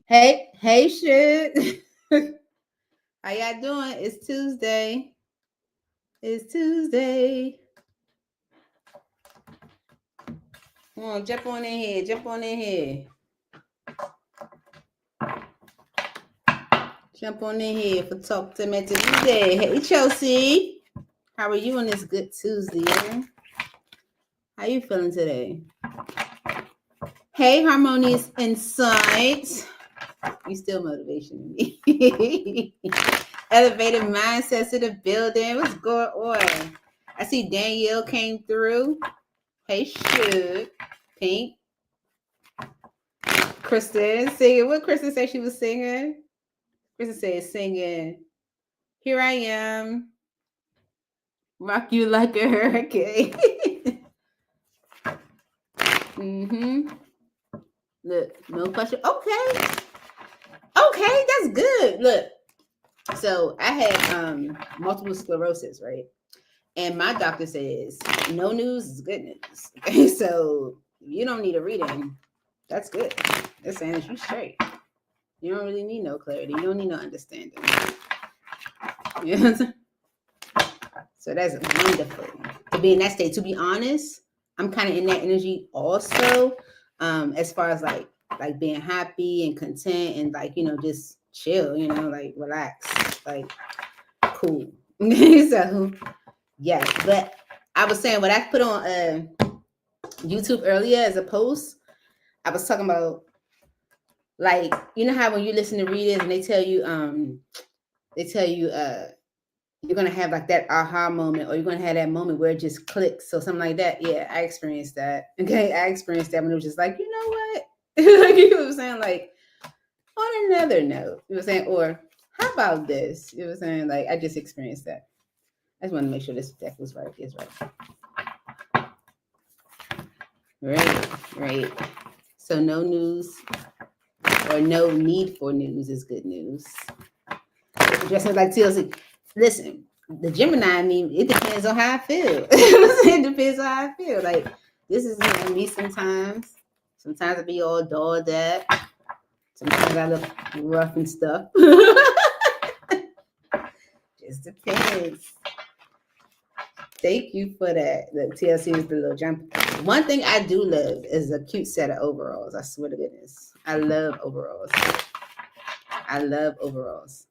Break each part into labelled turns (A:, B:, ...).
A: Hey, shit. How y'all doing? It's Tuesday. It's Tuesday. Come on, jump on in here. Jump on in here. Jump on in here for Talk to Me Tuesday. Hey, Chelsea. How are you on this good Tuesday? How you feeling today? Hey, Harmonious Insights. You still motivation to me. Elevated mindsets to the building. What's going on? I see Danielle came through. Hey, Shook. Pink. Kristen singing. What Kristen said she was singing? Kristen said singing. Here I am. Rock you like a hurricane. mm-hmm. Look, no question. Okay. Okay, that's good. Look. So I had multiple sclerosis, right? And my doctor says no news is good news. Okay, so you don't need a reading. That's good. They're saying that you straight. You don't really need no clarity. You don't need no understanding. You know what I'm saying? So that's wonderful to be in that state. To be honest, I'm kind of in that energy also, as far as like being happy and content and like just chill, like relax, like cool. So yes, but I was saying what I put on YouTube earlier as a post. I was talking about like how when you listen to readers and they tell you you're gonna have like that aha moment, or you're gonna have that moment where it just clicks, so something like that. Yeah, I experienced that. Okay, I experienced that when it was just like, you know what, like you know what I'm saying, like on another note, you know what I'm saying, or how about this, you know what I'm saying, like I just experienced that. I just want to make sure this deck was right. Is right. So no news or no need for news is good news. Just like TLC. Listen, the Gemini, I mean, it depends on how I feel. It depends on how I feel. Like, this is me sometimes. Sometimes I be all dolled up. Sometimes I look rough and stuff. Just depends. Thank you for that. The TLC is the little jump. One thing I do love is a cute set of overalls. I swear to goodness. I love overalls. I love overalls.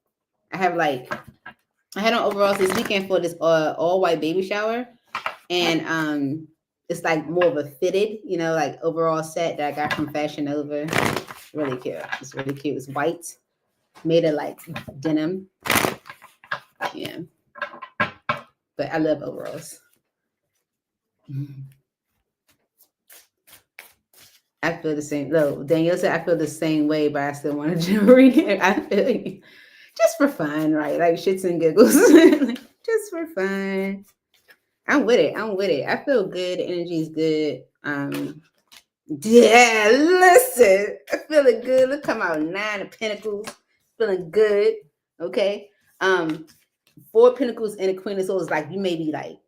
A: I had on overalls this weekend for this all white baby shower, and it's like more of a fitted, like overall set that I got from Fashion Nova. Really cute. It's really cute. It's white, made of like denim. Yeah, but I love overalls. I feel the same. No, Danielle said I feel the same way, but I still want to read it. I feel just for fun, right? Like shits and giggles, just for fun. I'm with it. I feel good. The energy is good. Yeah, listen. I'm feeling good. Look, come out 9 of Pentacles. Feeling good. Okay. 4 of Pentacles and a Queen of Swords. Like you may be like,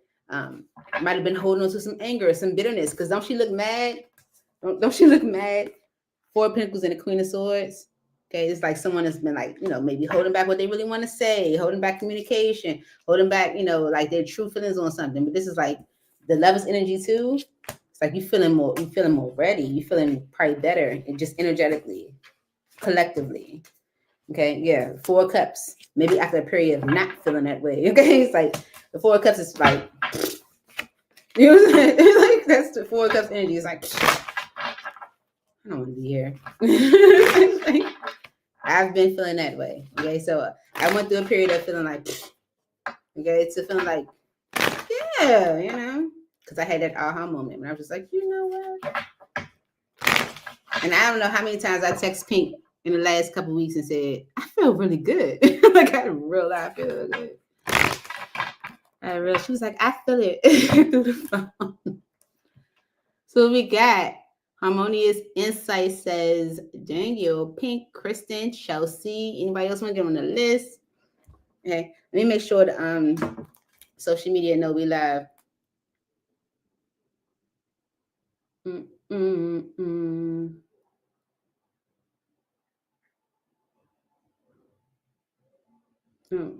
A: might have been holding on to some anger or some bitterness. Because don't she look mad? Don't she look mad? 4 of Pentacles and a Queen of Swords. Okay, it's like someone has been like, maybe holding back what they really want to say, holding back communication, holding back, like their true feelings on something. But this is like the Lover's energy too. It's like you feeling more ready. You feeling probably better, and just energetically, collectively. Okay, yeah. 4 of Cups. Maybe after a period of not feeling that way. Okay, it's like the 4 of Cups is like, you know what I'm saying? Like that's the 4 of Cups energy. It's like, I don't want to be here. I've been feeling that way. Okay, so I went through a period of feeling like, okay, to feeling like, yeah, because I had that aha moment when I was just like, you know what? And I don't know how many times I text Pink in the last couple of weeks and said, I feel really good. Like I feel good. She was like, I feel it through the phone. So we got Harmonious Insight says, Daniel, Pink, Kristen, Chelsea. Anybody else want to get on the list? Okay, let me make sure the social media know we live. Oh,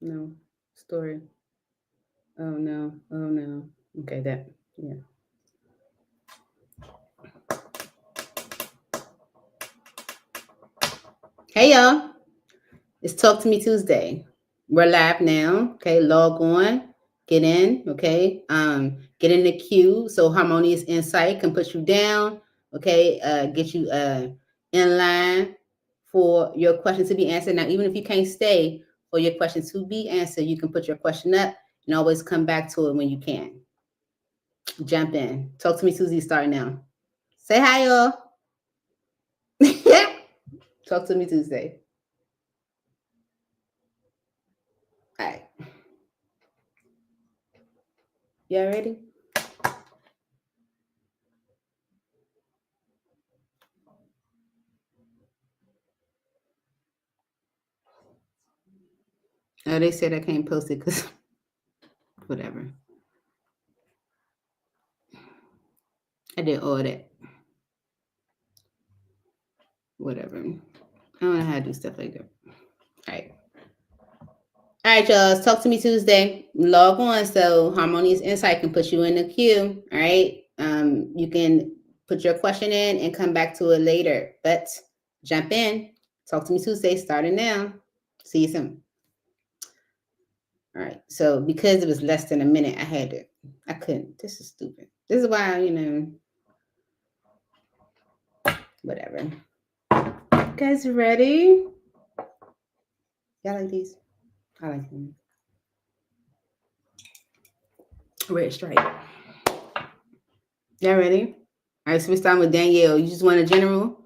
A: no. Story. Oh, no. Oh, no. Okay, that. Yeah. Hey, y'all. It's Talk to Me Tuesday. We're live now. Okay, log on, get in. Okay, get in the queue so Harmonious Insight can put you down. Okay, get you in line for your question to be answered. Now, even if you can't stay for your question to be answered, you can put your question up and always come back to it when you can. Jump in. Talk to Me Tuesday starting now. Say hi, y'all. Talk to Me Tuesday. All right. Y'all ready? Oh, they said I can't post it because whatever. I did all that. Whatever. I don't know how to do stuff like that. All right. All right, y'all. Talk to Me Tuesday. Log on so Harmonious Insight can put you in the queue. All right. You can put your question in and come back to it later. But jump in. Talk to Me Tuesday starting now. See you soon. All right. So because it was less than a minute, I couldn't. This is stupid. This is why, whatever. You guys ready? Y'all like these? I like them. Red stripe. Y'all ready? All right, so we're starting with Danielle. You just want a general?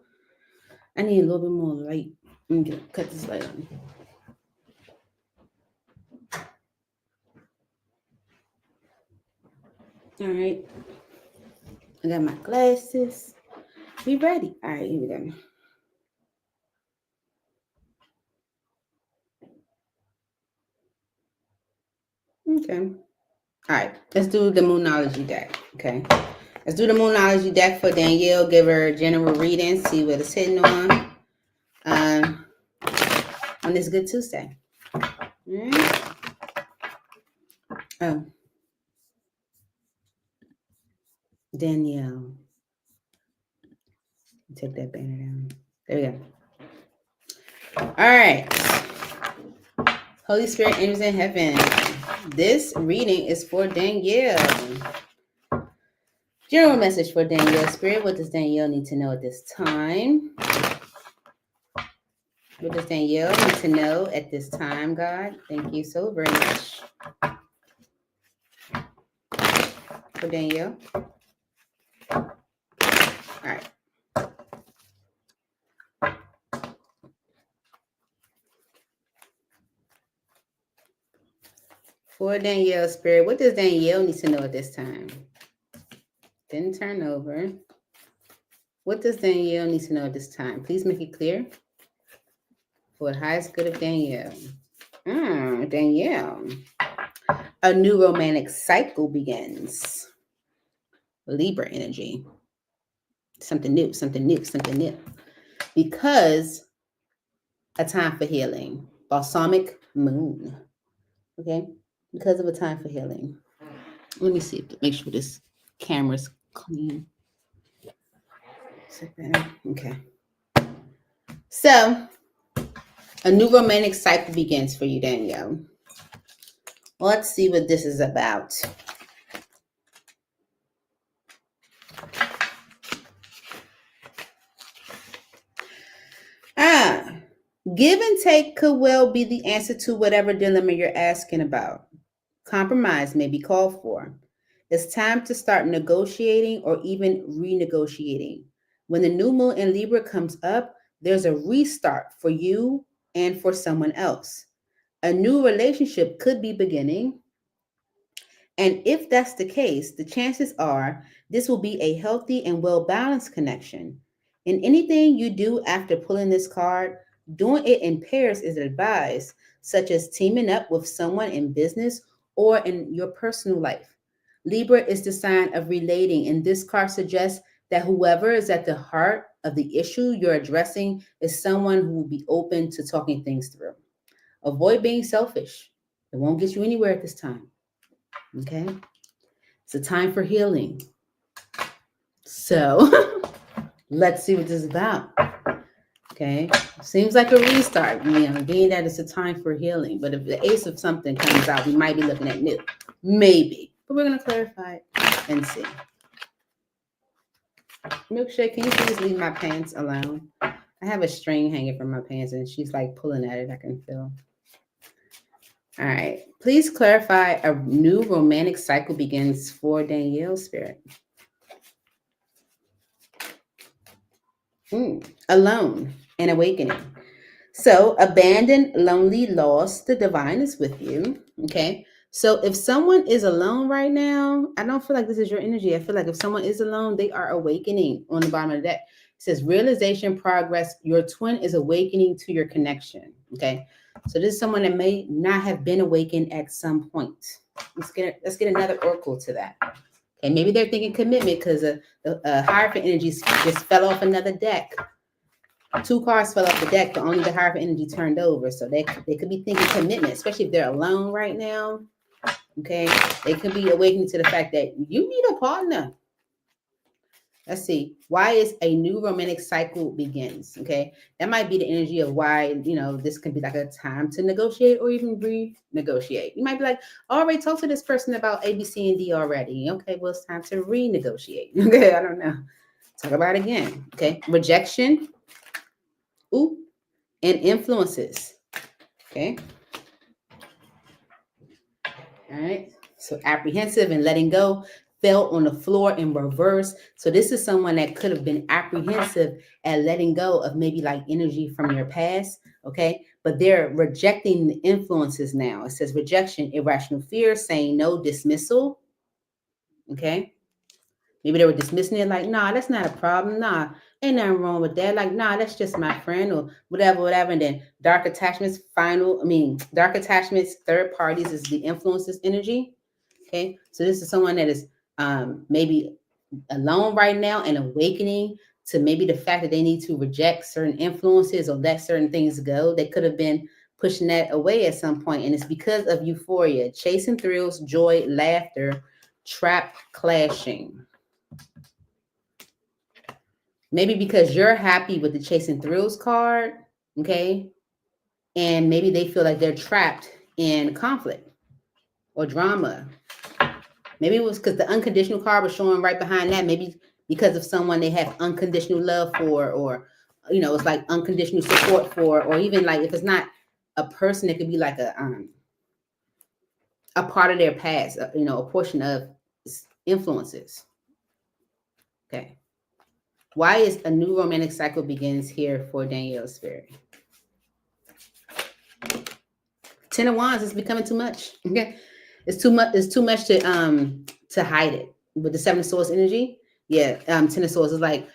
A: I need a little bit more light. Let me cut this light on. All right. I got my glasses. We ready? All right, here we go. Okay. All right, let's do the Moonology deck. Okay. Let's do the Moonology deck for Danielle. Give her a general reading, see what it's hitting on this Good Tuesday. All right. Oh. Danielle. Take that banner down. There we go. All right. Holy Spirit, angels in heaven. This reading is for Danielle. General message for Danielle. Spirit, what does Danielle need to know at this time? What does Danielle need to know at this time, God? Thank you so very much. For Danielle. All right. For Danielle, Spirit, what does Danielle need to know at this time? Didn't turn over. What does Danielle need to know at this time? Please make it clear. For the highest good of Danielle. Danielle. A new romantic cycle begins. Libra energy. Something new, something new, something new. Because a time for healing. Balsamic moon. Okay? Because of a time for healing. Let me see, make sure this camera's clean. Okay. So, a new romantic cycle begins for you, Danielle. Let's see what this is about. Give and take could well be the answer to whatever dilemma you're asking about. Compromise may be called for. It's time to start negotiating or even renegotiating. When the new moon in Libra comes up, there's a restart for you and for someone else. A new relationship could be beginning. And if that's the case, the chances are this will be a healthy and well-balanced connection. In anything you do after pulling this card, doing it in pairs is advised, such as teaming up with someone in business or in your personal life. Libra is the sign of relating, and this card suggests that whoever is at the heart of the issue you're addressing is someone who will be open to talking things through. Avoid being selfish. It won't get you anywhere at this time. Okay? It's a time for healing. So let's see what this is about. Okay? Seems like a restart, being that it's a time for healing. But if the ace of something comes out, we might be looking at new. Maybe. But we're going to clarify it and see. Milkshake, can you please leave my pants alone? I have a string hanging from my pants and she's like pulling at it. I can feel. All right. Please clarify a new romantic cycle begins for Danielle Spirit. Alone and awakening. So abandoned, lonely, lost, the divine is with you. Okay. So if someone is alone right now, I don't feel like this is your energy. I feel like if someone is alone, they are awakening on the bottom of the deck. It says realization, progress. Your twin is awakening to your connection. Okay. So this is someone that may not have been awakened at some point. Let's get another oracle to that. Okay. Maybe they're thinking commitment because the Hierophant energies just fell off another deck. 2 cards fell off the deck, but only the Hierophant energy turned over. So they could be thinking commitment, especially if they're alone right now. Okay. They could be awakening to the fact that you need a partner. Let's see. Why is a new romantic cycle begins? Okay. That might be the energy of why, this could be like a time to negotiate or even renegotiate. You might be like, I already talked to this person about A, B, C, and D already. Okay. Well, it's time to renegotiate. Okay. I don't know. Talk about it again. Okay. Rejection. Ooh. And influences. Okay. All right. So apprehensive and letting go fell on the floor in reverse. So this is someone that could have been apprehensive at letting go of maybe like energy from your past. Okay. But they're rejecting the influences now. It says rejection, irrational fear, saying no, dismissal. Okay. Maybe they were dismissing it like, nah, that's not a problem. Nah, ain't nothing wrong with that. Like, nah, that's just my friend or whatever. And then dark attachments, dark attachments, third parties is the influences energy. Okay. So this is someone that is maybe alone right now and awakening to maybe the fact that they need to reject certain influences or let certain things go. They could have been pushing that away at some point. And it's because of euphoria, chasing thrills, joy, laughter, trap, clashing. Maybe because you're happy with the chasing thrills card, okay? And maybe they feel like they're trapped in conflict or drama. Maybe it was because the unconditional card was showing right behind that. Maybe because of someone they have unconditional love for, or, it's like unconditional support for, or even like if it's not a person, it could be like a part of their past, a portion of influences. Okay. Why is a new romantic cycle begins here for Danielle's Spirit? 10 of Wands is becoming too much. Okay. It's too much. It's too much to hide it. With the 7 of Swords energy. Yeah. 10 of Swords is like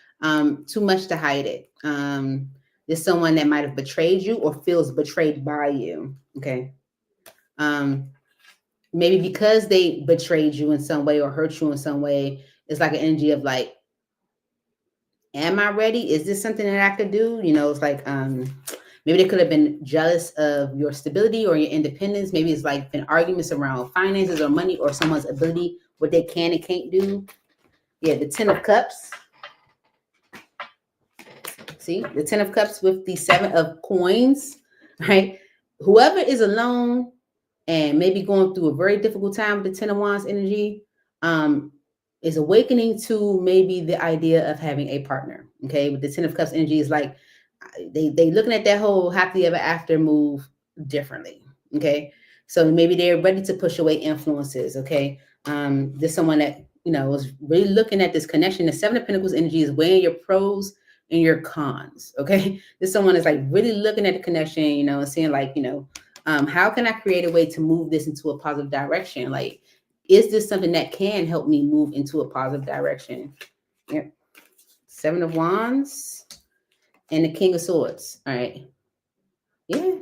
A: too much to hide it. There's someone that might have betrayed you or feels betrayed by you. Okay. Maybe because they betrayed you in some way or hurt you in some way, it's like an energy of like, am I ready? Is this something that I could do? It's like maybe they could have been jealous of your stability or your independence. Maybe it's like been arguments around finances or money or someone's ability, what they can and can't do. Yeah, the 10 of Cups. See, the 10 of Cups with the 7 of Coins, right? Whoever is alone and maybe going through a very difficult time with the 10 of Wands energy, is awakening to maybe the idea of having a partner. Okay, with the 10 of Cups energy is like they looking at that whole happily ever after move differently. Okay, so maybe they're ready to push away influences. Okay, there's someone that was really looking at this connection. The 7 of Pentacles energy is weighing your pros and your cons. Okay, there's someone that's like really looking at the connection, and seeing like how can I create a way to move this into a positive direction? Like, is this something that can help me move into a positive direction? Yep. 7 of Wands and the King of Swords. All right. Yeah.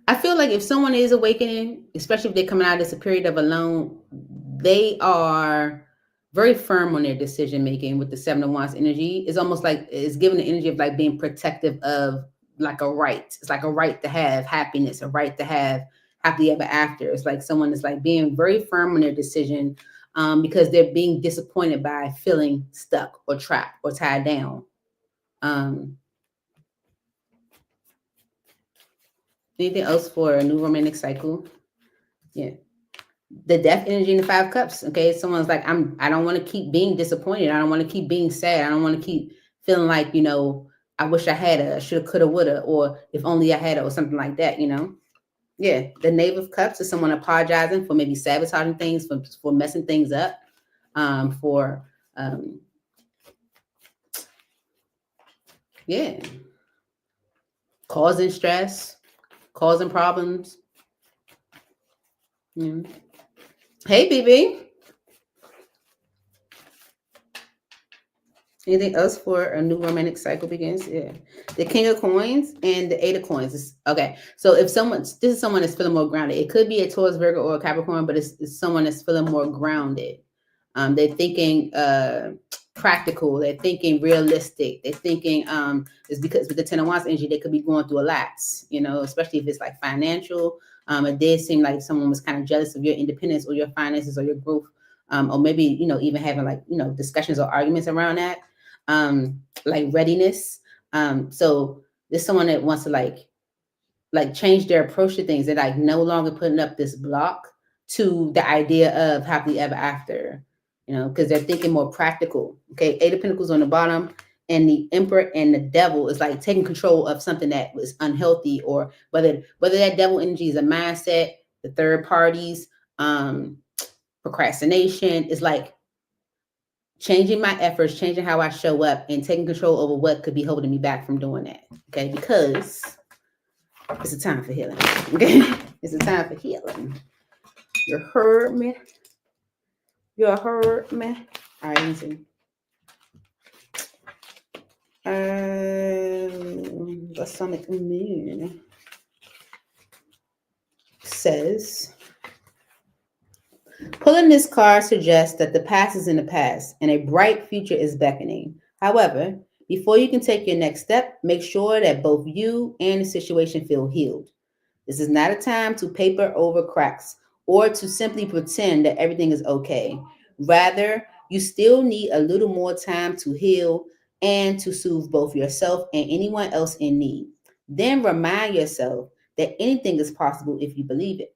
A: I feel like if someone is awakening, especially if they're coming out of this period of alone, they are very firm on their decision making with the Seven of Wands energy. It's almost like it's given the energy of like being protective of like a right. It's like a right to have happiness, a right to have happily ever after. It's like someone is like being very firm on their decision because they're being disappointed by feeling stuck or trapped or tied down. Anything else for a new romantic cycle? Yeah. The death energy in the Five Cups. Okay. Someone's like, I don't want to keep being disappointed. I don't want to keep being sad. I don't want to keep feeling like, I wish I had a, shoulda, coulda, woulda, or if only I had it, or something like that, Yeah. The Knave of Cups is someone apologizing for maybe sabotaging things, for messing things up, for, yeah, causing stress, causing problems. Yeah. Hey, BB. Anything else for a new romantic cycle begins? Yeah. The King of Coins and the Eight of Coins. Okay. So if this is someone that's feeling more grounded. It could be a Taurus, Virgo, or a Capricorn, but it's someone that's feeling more grounded. They're thinking practical. They're thinking realistic. They're thinking it's because with the Ten of Wands energy, they could be going through a lot, especially if it's like financial. It did seem like someone was kind of jealous of your independence or your finances or your growth, or maybe, even having like, discussions or arguments around that. Like readiness. So there's someone that wants to like change their approach to things. They're like no longer putting up this block to the idea of happily ever after, because they're thinking more practical. Okay, Eight of Pentacles on the bottom, and the Emperor and the Devil is like taking control of something that was unhealthy, or whether that devil energy is a mindset, the third parties, procrastination is like changing my efforts, changing how I show up, and taking control over what could be holding me back from doing that. Okay, because it's a time for healing. Okay, it's a time for healing. You heard me. You heard me. All right, let me see. The Sonic Moon says, pulling this card suggests that the past is in the past and a bright future is beckoning. However, before you can take your next step, make sure that both you and the situation feel healed. This is not a time to paper over cracks or to simply pretend that everything is okay. Rather, you still need a little more time to heal and to soothe both yourself and anyone else in need. Then remind yourself that anything is possible if you believe it.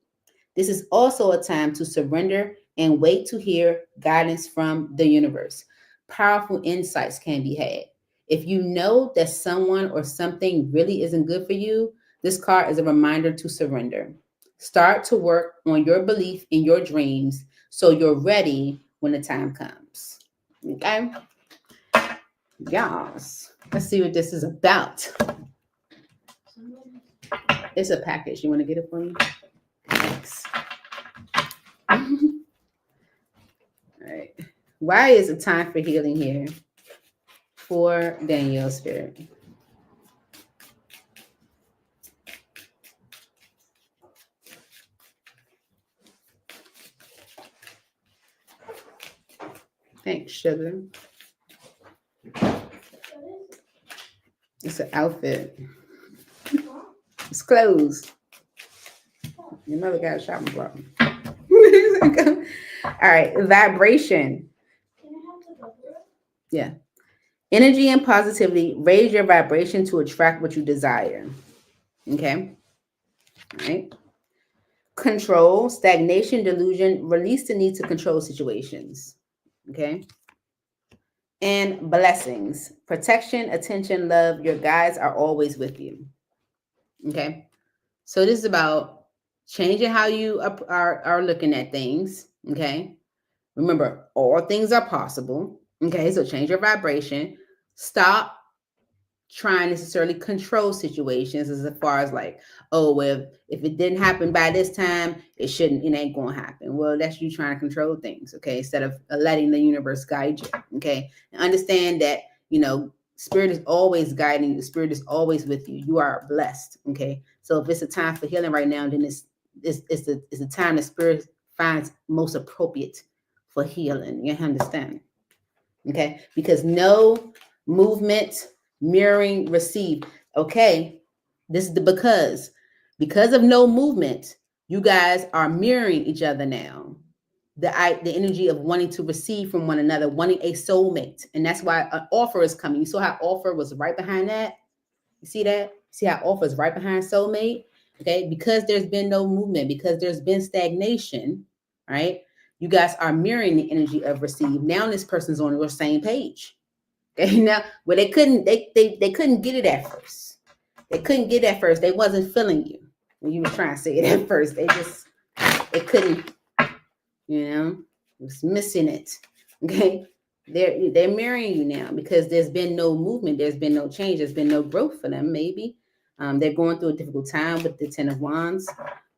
A: This is also a time to surrender and wait to hear guidance from the universe. Powerful insights can be had. If you know that someone or something really isn't good for you, this card is a reminder to surrender. Start to work on your belief in your dreams so you're ready when the time comes. Okay? Yes. Let's see what this is about. It's a package. You want to get it for me? Thanks. All right. Why is it time for healing here for Danielle Spirit? Thanks, sugar. It's an outfit. It's clothes. Your mother got a shopping block. All right. Vibration. Yeah. Energy and positivity. Raise your vibration to attract what you desire. Okay. All right. Control, stagnation, delusion. Release the need to control situations. Okay. And blessings, protection, attention, love. Your guides are always with you. Okay. So this is about changing how you are looking at things. Okay. Remember, all things are possible. Okay. So change your vibration. Stop trying to necessarily control situations as far as like, oh, well, if it didn't happen by this time, it ain't gonna happen. Well, that's you trying to control things, okay, instead of letting the universe guide you. Okay, and understand that spirit is always guiding you. Spirit is always with you. You are blessed. Okay, so if it's a time for healing right now, then it's the time the spirit finds most appropriate for healing. You understand? Okay, because no movement, mirroring, receive. Okay, this is the because of no movement, you guys are mirroring each other now. The energy of wanting to receive from one another, wanting a soulmate, and that's why an offer is coming. You saw how offer was right behind that. You see that? See how offer is right behind soulmate. Okay, because there's been no movement, because there's been stagnation, right? You guys are mirroring the energy of receive. Now this person's on your same page. Okay, now where they couldn't get it at first. They couldn't get it at first. They wasn't feeling you when you were trying to say it at first. They couldn't, was missing it. Okay. They're mirroring you now because there's been no movement, there's been no change, there's been no growth for them, maybe. They're going through a difficult time with the Ten of Wands.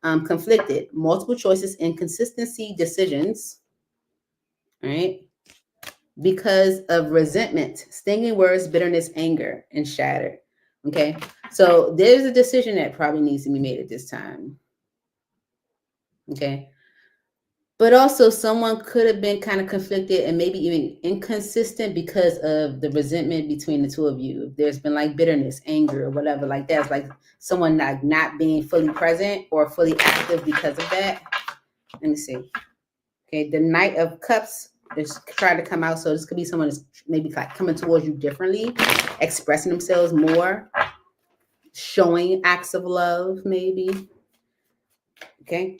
A: Conflicted, multiple choices, inconsistency, decisions, right? Because of resentment, stinging words, bitterness, anger, and shattered. Okay, so there's a decision that probably needs to be made at this time. Okay, but also someone could have been kind of conflicted and maybe even inconsistent because of the resentment between the two of you. There's been like bitterness, anger, or whatever like that. It's like someone not being fully present or fully active because of that. Let me see. Okay, the Knight of Cups is trying to come out. So this could be someone that's maybe like coming towards you differently, expressing themselves more, showing acts of love, maybe. Okay,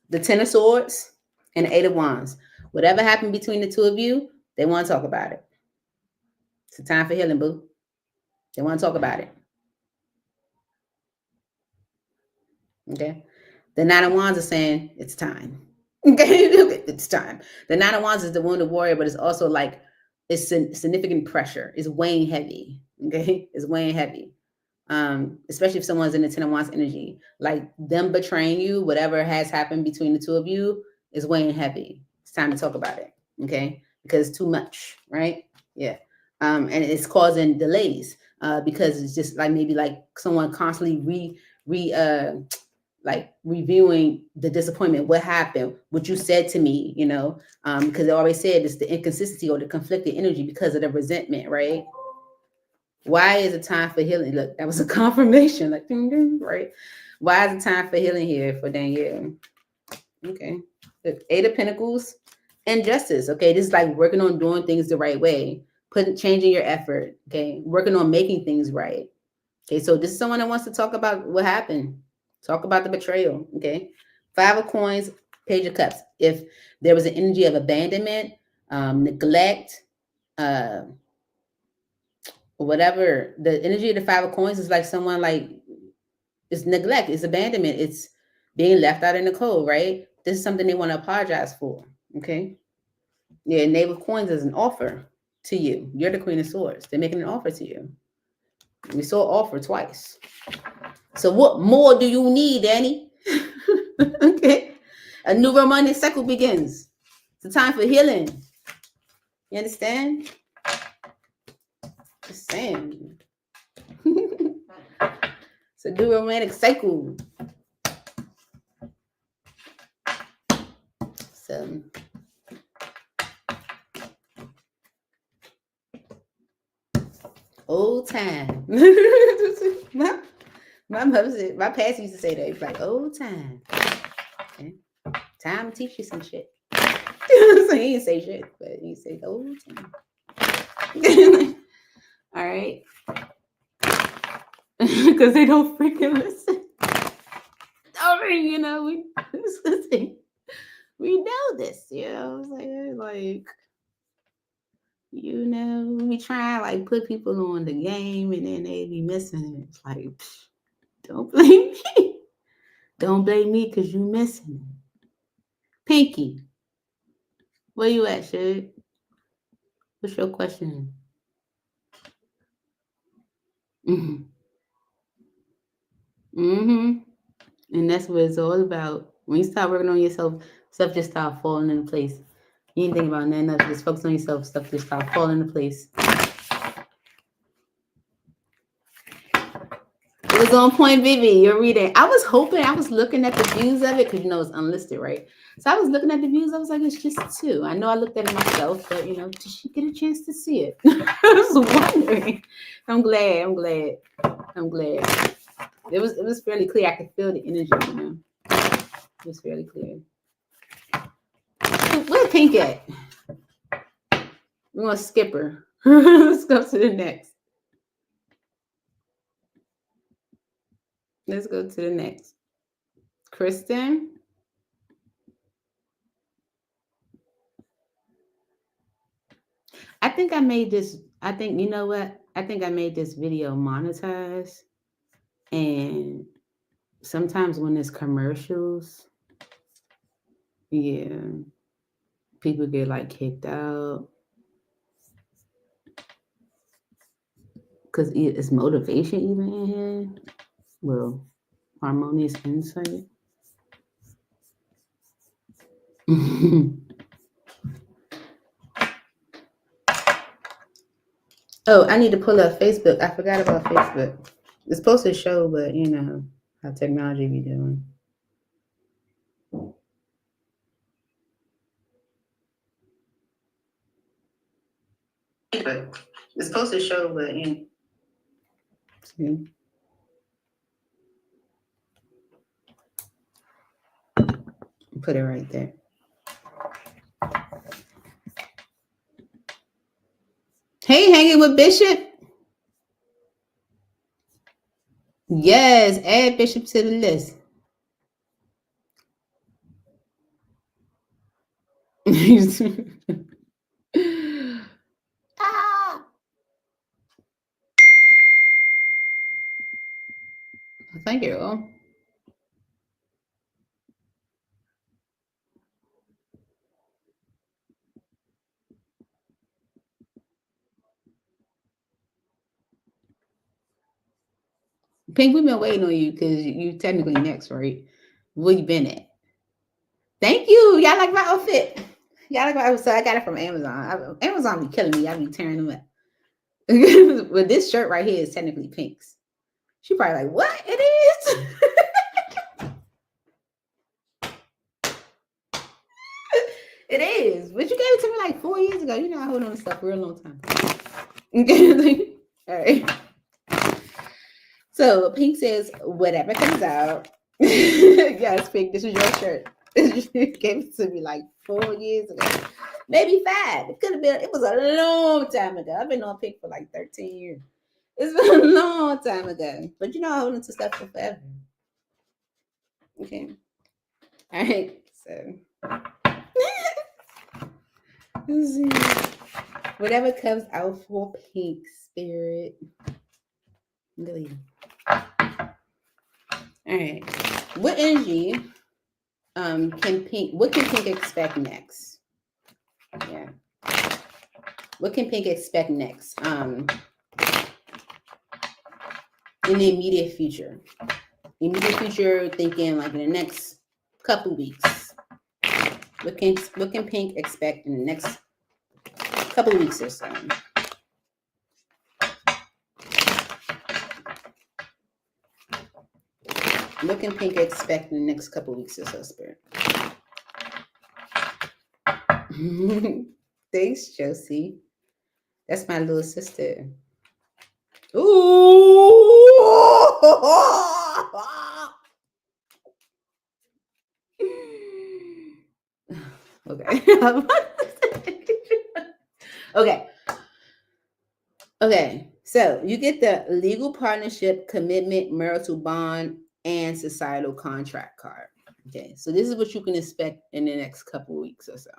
A: the Ten of Swords and the Eight of Wands. Whatever happened between the two of you, they want to talk about it. It's a time for healing, boo. They want to talk about it. Okay. The Nine of Wands is saying it's time. Okay, it's time. The Nine of Wands is the wounded warrior, but it's also like it's significant pressure. It's weighing heavy. Okay, it's weighing heavy. Especially if someone's in the Ten of Wands energy, like them betraying you, whatever has happened between the two of you is weighing heavy. It's time to talk about it. Okay, because it's too much, right? Yeah. And it's causing delays because it's just like maybe like someone constantly like reviewing the disappointment, what happened, what you said to me, because they always said it's the inconsistency or the conflicted energy because of the resentment, right? Why is it time for healing? Look, that was a confirmation, like ding, ding, right? Why is it time for healing here for Danielle? Okay, the Eight of Pentacles and Justice. Okay, this is like working on doing things the right way, changing your effort. Okay, working on making things right. Okay, so this is someone that wants to talk about what happened. Talk about the betrayal. Okay, Five of Coins, Page of Cups. If there was an energy of abandonment, neglect, whatever, the energy of the Five of Coins is like someone like it's neglect, it's abandonment, it's being left out in the cold, right? This is something they want to apologize for. Okay. Yeah, Knave of Coins is an offer to you. You're the Queen of Swords. They're making an offer to you. We saw offer twice. So what more do you need, Danny? Okay. A new romantic cycle begins. It's a time for healing. You understand? Just saying. It's a new romantic cycle. So old time. My mother said, my past used to say that. It's like old time. Okay. Time to teach you some shit. So he didn't say shit, but he said old time. All right. Because they don't freaking listen. We know this, like we try like put people on the game and then they be missing it. It's like, don't blame me. Don't blame me because you missing it. Pinky, where you at, shit? What's your question? Mm-hmm. Mm-hmm. And that's what it's all about. When you start working on yourself, stuff just start falling into place. You ain't think about nothing else. Just focus on yourself. Stuff just start falling into place. It was was on point, baby. You're reading. I was hoping, I was looking at the views of it because you know it's unlisted, right? So I was looking at the views. I was like, it's just 2. I know I looked at it myself, but you know, did she get a chance to see it? I was wondering. I'm glad. It was fairly clear. I could feel the energy, you know. It was fairly clear. Where Pink at? We're gonna skip her. Let's go to the next. Let's go to the next. Kristen. I think I made this. I think, you know what? I think I made this video monetized. And sometimes when there's commercials, yeah, people get like kicked out. Because it's motivation even in here. Well, harmonious insight. Oh, I need to pull up Facebook. I forgot about Facebook. It's supposed to show, but you know how technology be doing. It's supposed to show, but you know. See? Put it right there. Hey, hanging with Bishop. Yes, add Bishop to the list. Ah. Thank you. Pink, we've been waiting on you because you technically next, right? Where you been at? Thank you. Y'all like my outfit? Y'all like my outfit? So I got it from Amazon. Amazon be killing me. I be tearing them up. But this shirt right here is technically Pink's. She probably like, what? It is? It is. But you gave it to me like 4 years ago. You know I hold on to stuff for a long time. All right. So Pink says, whatever comes out. Yes, Pink, this is your shirt. You gave it to me like 4 years ago. Maybe 5. It could have been, it was a long time ago. I've been on Pink for like 13 years. It's been a long time ago. But you know I hold on to stuff for forever. Okay. All right. So let's see. Whatever comes out for Pink, spirit. Really. All right. What energy can Pink expect next? Yeah. What can Pink expect next? In the immediate future. Immediate future, thinking like in the next couple weeks. What can Pink expect in the next couple weeks or so? What can Pink expect in the next couple weeks or so, Spirit? Thanks, Josie. That's my little sister. Ooh! Okay. Okay. So you get the legal partnership, commitment, marital bond, and societal contract card. Okay. So this is what you can expect in the next couple of weeks or so.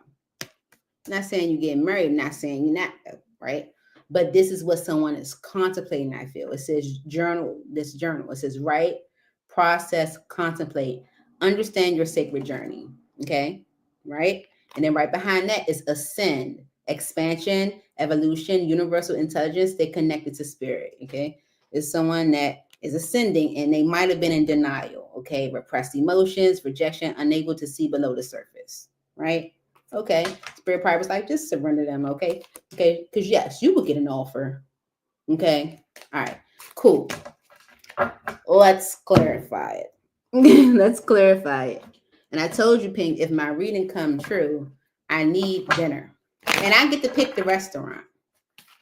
A: Not saying you're getting married, not saying you're not, right? But this is what someone is contemplating, I feel. It says journal. It says write, process, contemplate, understand your sacred journey. Okay. Right. And then right behind that is ascend, expansion, evolution, universal intelligence. They connected to spirit. Okay. It's someone that is ascending and they might have been in denial. Okay. Repressed emotions, rejection, unable to see below the surface. Right. Okay. Spirit probably was like, just surrender them. Okay. Okay. Because yes, you will get an offer. Okay. All right. Cool. Let's clarify it. Let's clarify it. And I told you, Pink, if my reading come true, I need dinner. And I get to pick the restaurant.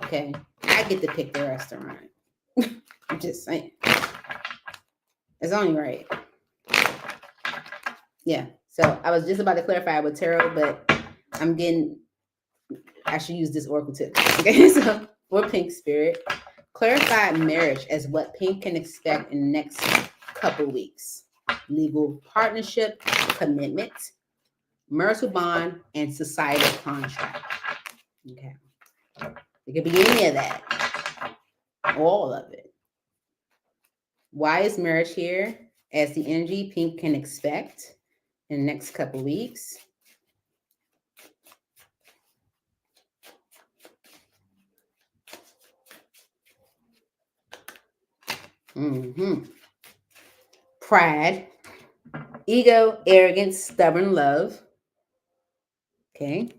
A: Okay? I get to pick the restaurant. I'm just saying. It's only right. Yeah. So I was just about to clarify with tarot, but I should use this oracle too. Okay, so for Pink Spirit, clarify marriage as what Pink can expect in the next couple weeks. Legal partnership, commitment, marital bond, and societal contract. Okay. It could be any of that. All of it. Why is marriage here as the energy Pink can expect in the next couple weeks? Pride, ego, arrogance, stubborn love. Okay.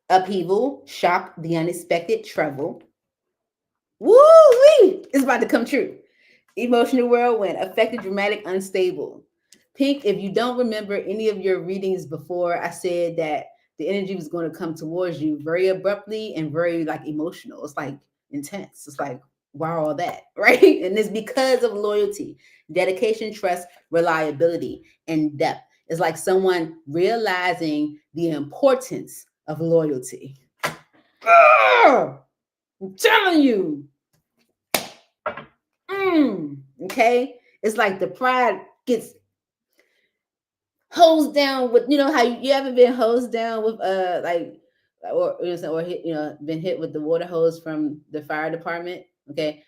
A: Upheaval, shock, the unexpected, trouble. Woo-wee! It's about to come true. Emotional whirlwind, affected, dramatic, unstable. Pink, if you don't remember any of your readings before, I said that the energy was going to come towards you very abruptly and very like emotional. It's like intense. It's like, why all that, right? And it's because of loyalty, dedication, trust, reliability, and depth. It's like someone realizing the importance of loyalty. Ugh! I'm telling you. Okay? It's like the pride gets hosed down with, you know how you ever been hosed down with or hit, been hit with the water hose from the fire department. Okay.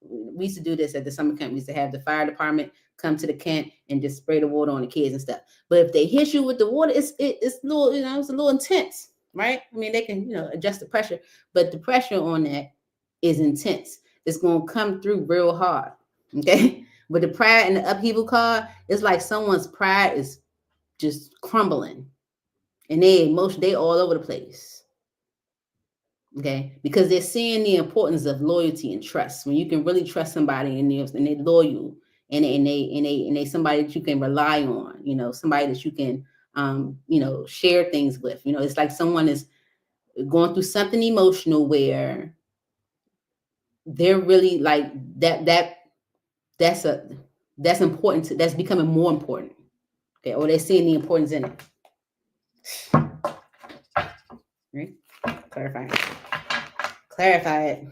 A: We used to do this at the summer camp. We used to have the fire department come to the camp and just spray the water on the kids and stuff. But if they hit you with the water, it's a little, it's a little intense, right? I mean, they can, adjust the pressure, but the pressure on that is intense. It's going to come through real hard. Okay. But the pride and the upheaval card, it's like someone's pride is just crumbling and they all over the place. Okay, because they're seeing the importance of loyalty and trust. When you can really trust somebody and they're loyal and they somebody that you can rely on, somebody that you can share things with. It's like someone is going through something emotional where they're really like that's important that's becoming more important. Okay, or they're seeing the importance in it. Right? Clarify it.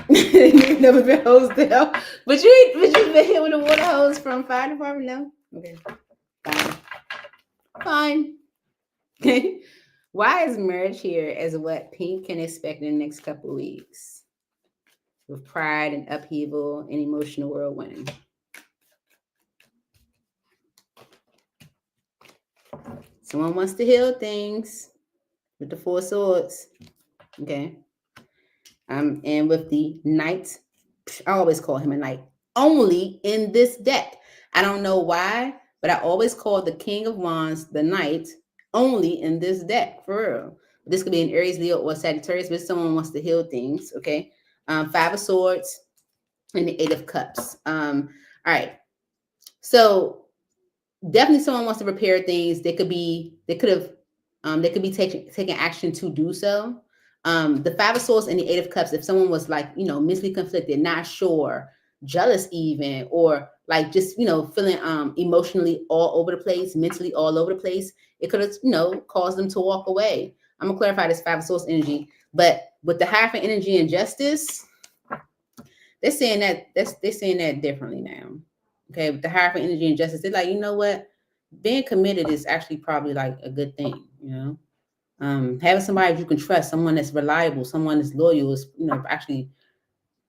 A: You've never been hosed down, but you've been hit with a water hose from fire department. No, okay, fine. Okay, why is marriage here as what Pink can expect in the next couple of weeks with pride and upheaval and emotional whirlwind? Someone wants to heal things with the Four Swords. Okay. And with the Knight, I always call him a Knight. Only in this deck. I don't know why, but I always call the King of Wands the Knight only in this deck, for real. This could be an Aries, Leo, or Sagittarius, but someone wants to heal things, okay? Five of Swords and the Eight of Cups. All right. So definitely someone wants to repair things. They could be taking action to do so. The Five of Swords and the Eight of Cups, if someone was like, mentally conflicted, not sure, jealous even, or like just, feeling emotionally all over the place, mentally all over the place, it could have, caused them to walk away. I'm gonna clarify this Five of Swords energy, but with the Hierophant energy and Justice, they're saying that differently now. Okay, with the Hierophant energy and Justice, they're like, you know what? Being committed is actually probably like a good thing, having somebody you can trust, someone that's reliable, someone that's loyal is, actually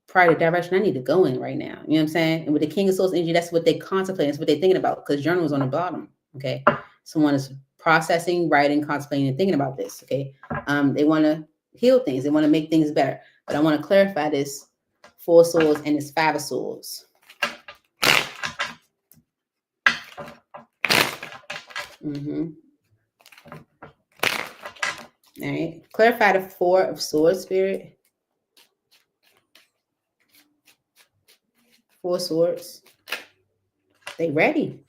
A: probably the direction I need to go in right now. You know what I'm saying? And with the King of Swords energy, that's what they contemplate. That's what they're thinking about, because journal is on the bottom. Okay. Someone is processing, writing, contemplating, and thinking about this. Okay. They want to heal things. They want to make things better. But I want to clarify this Four Swords and this Five of Swords. All right. Clarify the Four of Swords, Spirit. Four of Swords. They ready.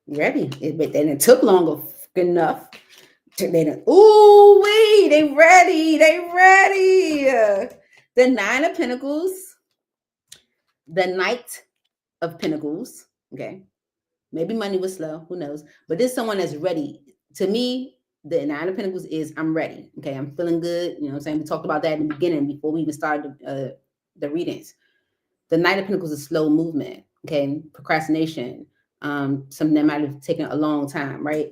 A: Ready. But then it took longer enough. Ooh, wait, they ready. They ready. The Nine of Pentacles. The Knight of Pentacles. Okay. Maybe money was slow. Who knows? But this is someone that's ready. To me, the Nine of Pentacles is I'm ready. Okay. I'm feeling good. You know what I'm saying? We talked about that in the beginning before we even started the readings. The Knight of Pentacles is slow movement. Okay. Procrastination. Something that might have taken a long time, right?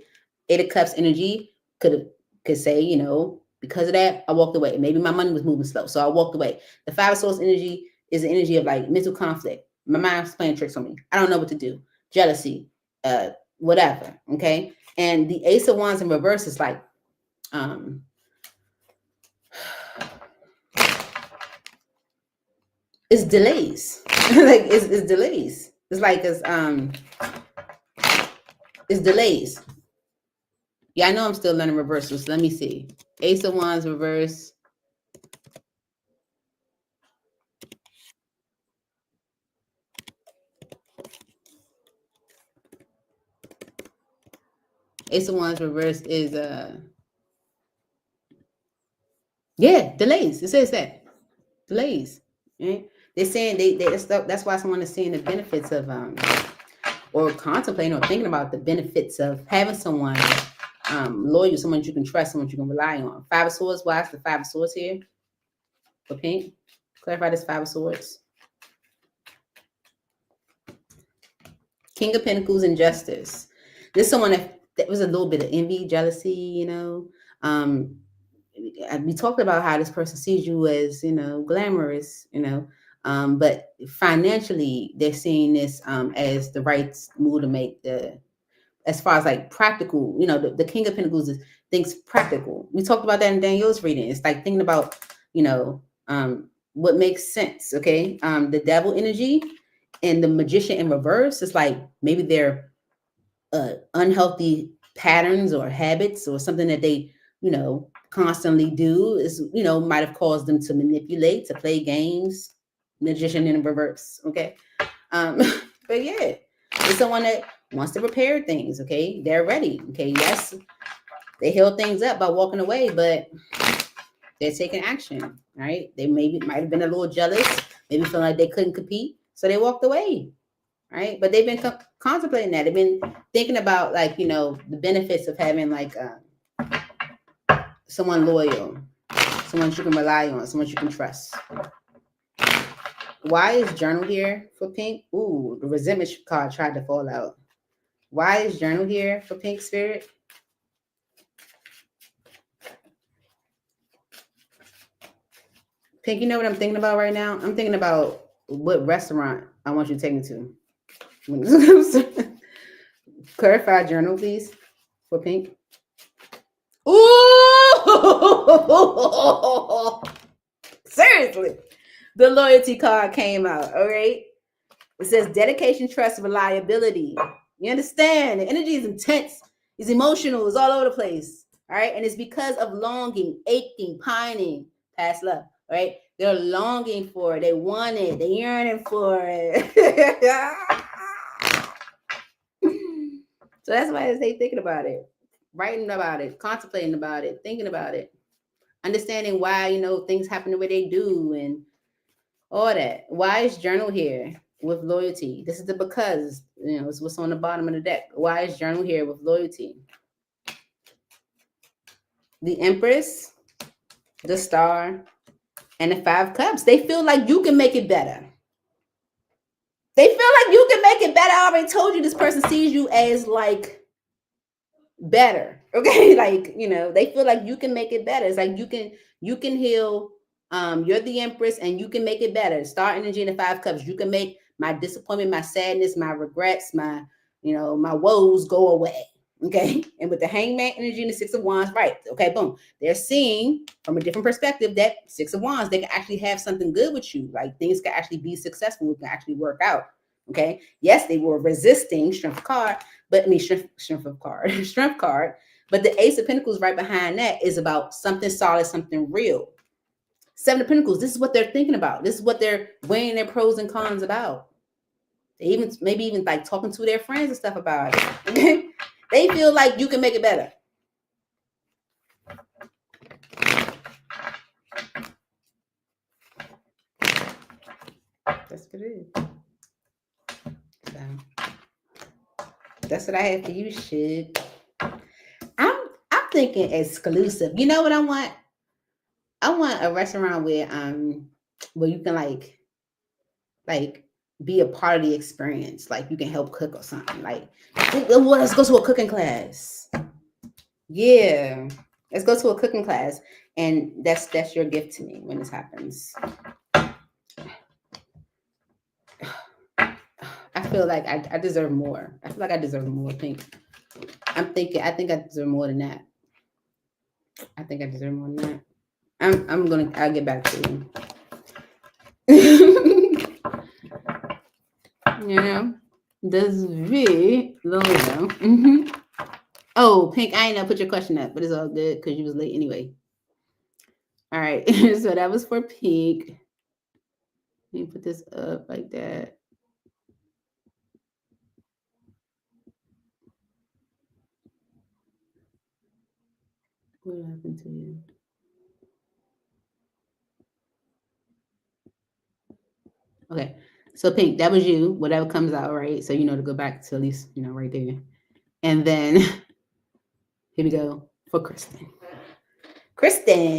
A: Eight of Cups energy could say, you know, because of that, I walked away. Maybe my money was moving slow, so I walked away. The Five of Swords energy is the energy of like mental conflict. My mind's playing tricks on me. I don't know what to do. Jealousy, whatever. Okay. And the Ace of Wands in reverse is like, it's delays. Like it's delays. It's like it's delays. Yeah, I know I'm still learning reversals. So let me see. Ace of Wands reverse. Ace of Wands reverse is yeah, delays. It says that. Delays. Right? They're saying that's why someone is seeing the benefits of or contemplating or thinking about the benefits of having someone loyal, someone you can trust, someone you can rely on. Five of Swords. Why is the Five of Swords here? For pink. Clarify this Five of Swords. King of Pentacles and Justice. This is someone that was a little bit of envy, jealousy, you know. We talked about how this person sees you as, you know, glamorous, you know, but financially they're seeing this as the right move to make as far as like practical, you know, the King of Pentacles thinks practical. We talked about that in Danielle's reading. It's like thinking about, you know, what makes sense. Okay. The Devil energy and the Magician in reverse is like maybe they're unhealthy patterns or habits or something that they, you know, constantly do is, you know, might have caused them to manipulate, to play games. Magician in reverse. Okay. But yeah, it's someone that wants to repair things. Okay. They're ready. Okay. Yes, they heal things up by walking away, but they're taking action. Right. They might have been a little jealous, maybe feeling like they couldn't compete. So they walked away. Right. But they've been contemplating that. They've been thinking about, like, you know, the benefits of having like someone loyal, someone you can rely on, someone you can trust. Why is Journal here for pink? Ooh, the resentment card tried to fall out. Why is Journal here for pink, Spirit? Pink, you know what I'm thinking about right now? I'm thinking about what restaurant I want you to take me to. Clarify Journal, please, for pink. Ooh! Seriously. The loyalty card came out, all right? It says dedication, trust, reliability. You understand? The energy is intense. It's emotional. It's all over the place, all right? And it's because of longing, aching, pining, past love, all right? They're longing for it. They want it. They're yearning for it. So that's why I say thinking about it, writing about it, contemplating about it, thinking about it, understanding why, you know, things happen the way they do and all that. Why is Journal here with loyalty? This is the because, you know, it's what's on the bottom of the deck. Why is Journal here with loyalty? The Empress, the Star, and the Five of Cups. They feel like you can make it better. They feel like you can make it better. I already told you this person sees you as like better. Okay. Like, you know, they feel like you can make it better. It's like you can heal. You're the Empress and you can make it better. Star energy and the Five of Cups. You can make my disappointment, my sadness, my regrets, my, you know, my woes go away. Okay. And with the Hangman energy and the Six of Wands, right? Okay, boom. They're seeing from a different perspective that Six of Wands, they can actually have something good with you. Like things can actually be successful. It can actually work out. Okay. Yes, they were resisting strength card, but I mean strength card. But the Ace of Pentacles right behind that is about something solid, something real. Seven of Pentacles. This is what they're thinking about. This is what they're weighing their pros and cons about. They even maybe even like talking to their friends and stuff about it. They feel like you can make it better. That's what it is. So that's what I have for you, shit. I'm thinking exclusive. You know what I want? I want a restaurant where you can like be a part of the experience. Like you can help cook or something. Like let's go to a cooking class. Yeah. Let's go to a cooking class. And that's your gift to me when this happens. I feel like I deserve more. I feel like I deserve more. I think I deserve more than that. I think I deserve more than that. I'll get back to you. You know, this V Leo. Oh, Pink, I ain't know put your question up, but it's all good because you was late anyway. All right, so that was for Pink. Let me put this up like that. What happened to you? Okay, so Pink, that was you. Whatever comes out, right? So you know to go back to at least right there, and then here we go for Kristen. Kristen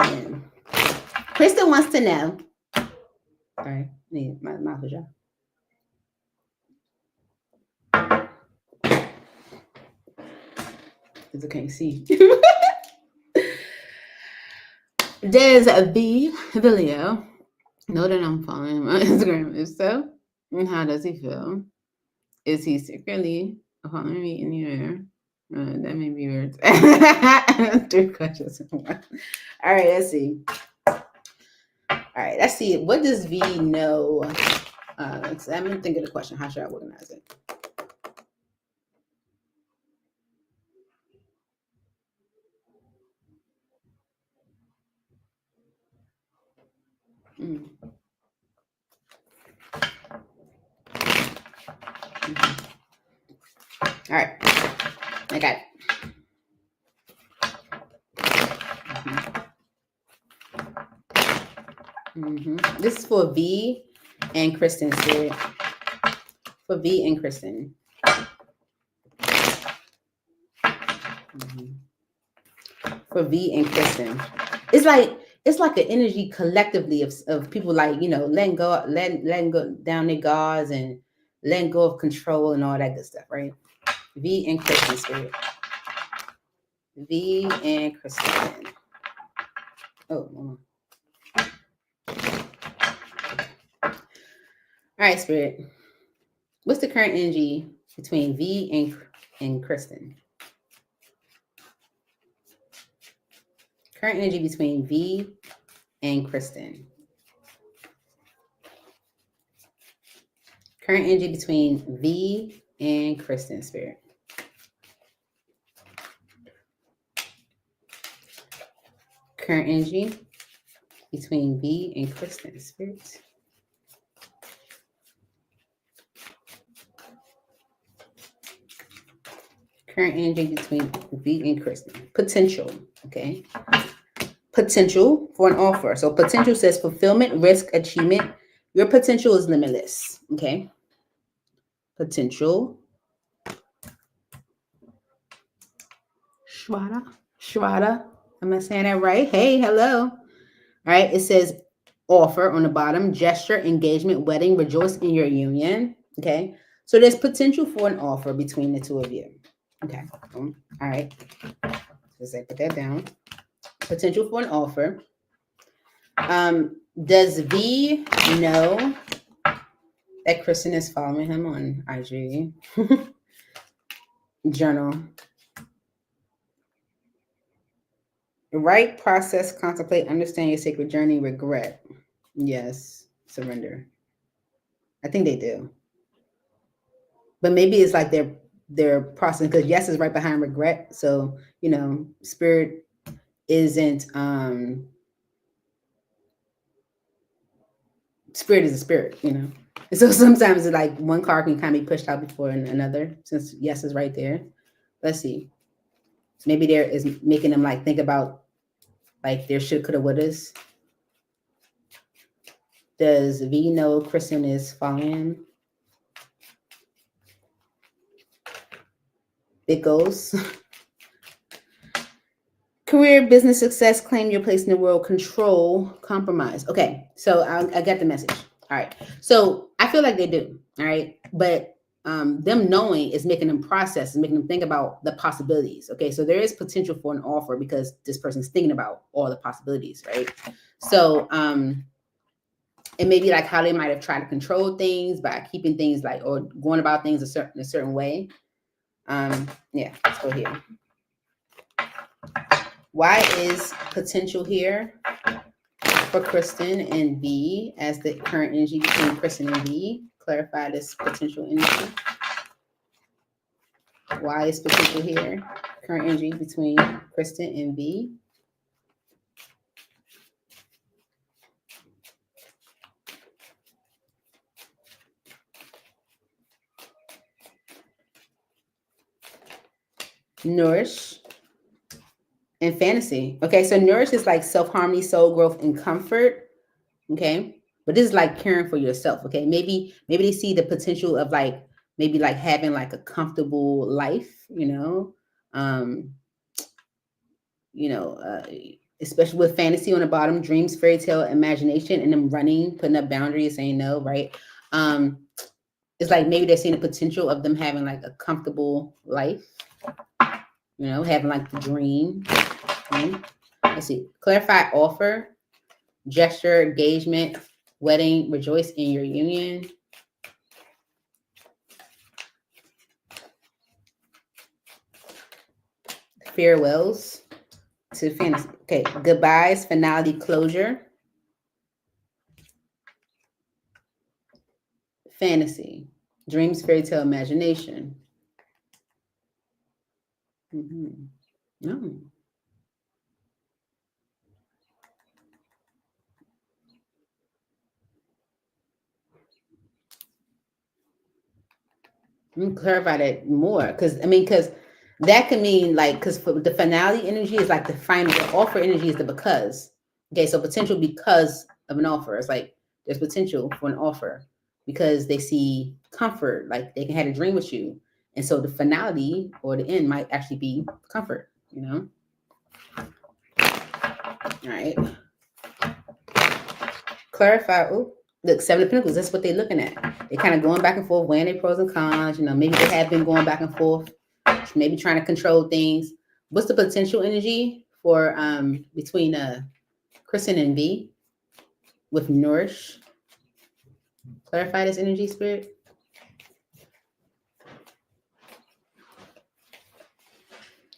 A: wants to know. Sorry, my mouth is dry. Because I can't see. Does V Leo know that I'm following him on Instagram? If so, and how does he feel? Is he secretly following me anywhere? That may be weird. 3 questions. All right, let's see. All right, let's see. What does V know? I'm gonna think of the question. How should I organize it? Mm. All right, I got it. This is for V and Kristen. Spirit. For V and Kristen. For V and Kristen. It's like an energy collectively of people like, letting go down their guards and letting go of control and all that good stuff, right? V and Kristen, Spirit. V and Kristen. Oh, mama. All right, Spirit. What's the current energy between V and Kristen? Current energy between V and Kristen. Current energy between V and Kristen, Spirit. Current energy between V and Kristen, Spirit. Current energy between V and Kristen. Potential, okay? Potential for an offer. So potential says fulfillment, risk, achievement. Your potential is limitless, okay? Potential. Shwada. Am I saying that right? Hey, hello. All right, it says offer on the bottom, gesture, engagement, wedding, rejoice in your union, okay? So there's potential for an offer between the two of you, okay? All right, just put that down. Potential for an offer. Does V know that Kristen is following him on IG? Journal. Right process, contemplate, understand your sacred journey, regret. Yes, surrender. I think they do. But maybe it's like their process, because yes is right behind regret. So, spirit isn't spirit is a spirit, you know. And so sometimes it's like one card can kind of be pushed out before another, since yes is right there. Let's see. So maybe there is making them like think about like their should, coulda, wouldas. Does V know Kristen is following? It goes. Career, business success, claim your place in the world, control, compromise. Okay, so I get the message. All right, so I feel like they do. All right, but them knowing is making them process, is making them think about the possibilities. Okay, so there is potential for an offer because this person's thinking about all the possibilities, right? So it may be like how they might have tried to control things by keeping things like or going about things a certain way. Yeah, let's go here. Why is potential here for Kristen and V as the current energy between Kristen and V? Clarify this potential energy. Why is potential here? Current energy between Kristen and V. Nourish and fantasy. Okay, so nourish is like self-harmony, soul growth, and comfort. Okay, but this is like caring for yourself. Okay, maybe they see the potential of like maybe like having like a comfortable life, especially with fantasy on the bottom, dreams, fairy tale, imagination, and them running, putting up boundaries, saying no, right? It's like maybe they're seeing the potential of them having like a comfortable life, having like the dream. Okay? Let's see. Clarify offer, gesture, engagement, wedding, rejoice in your union. Farewells to fantasy. Okay, goodbyes, finality, closure. Fantasy, dreams, fairy tale, imagination. No. Let me clarify that more, because that can mean like, because for the finality energy is like the final, the offer energy is the because. Okay, so potential because of an offer. It's like there's potential for an offer because they see comfort, like they can have a dream with you. And so the finality or the end might actually be comfort, All right. Clarify. Oh, look, Seven of Pentacles. That's what they're looking at. They're kind of going back and forth, weighing their pros and cons. Maybe they have been going back and forth, maybe trying to control things. What's the potential energy for between Kristen and V with Nourish? Clarify this energy, Spirit.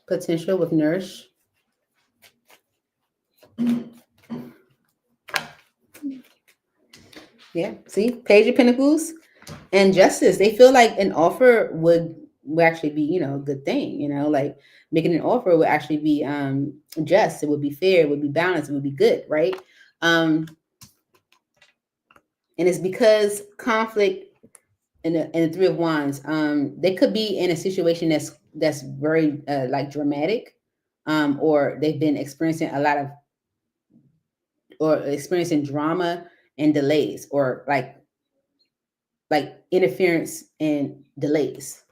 A: Potential with Nourish. Yeah, see, Page of Pentacles and Justice. They feel like an offer would actually be, a good thing, like making an offer would actually be just, it would be fair, it would be balanced, it would be good, right? And it's because conflict and the Three of Wands, they could be in a situation that's very like dramatic, or they've been experiencing a lot of or experiencing drama and delays, or like interference and delays.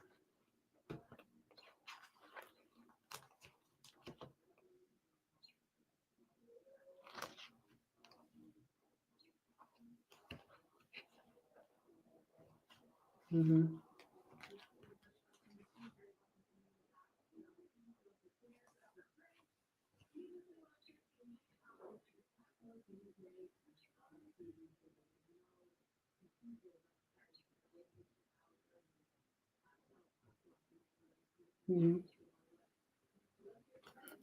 A: Mm-hmm. Mm-hmm.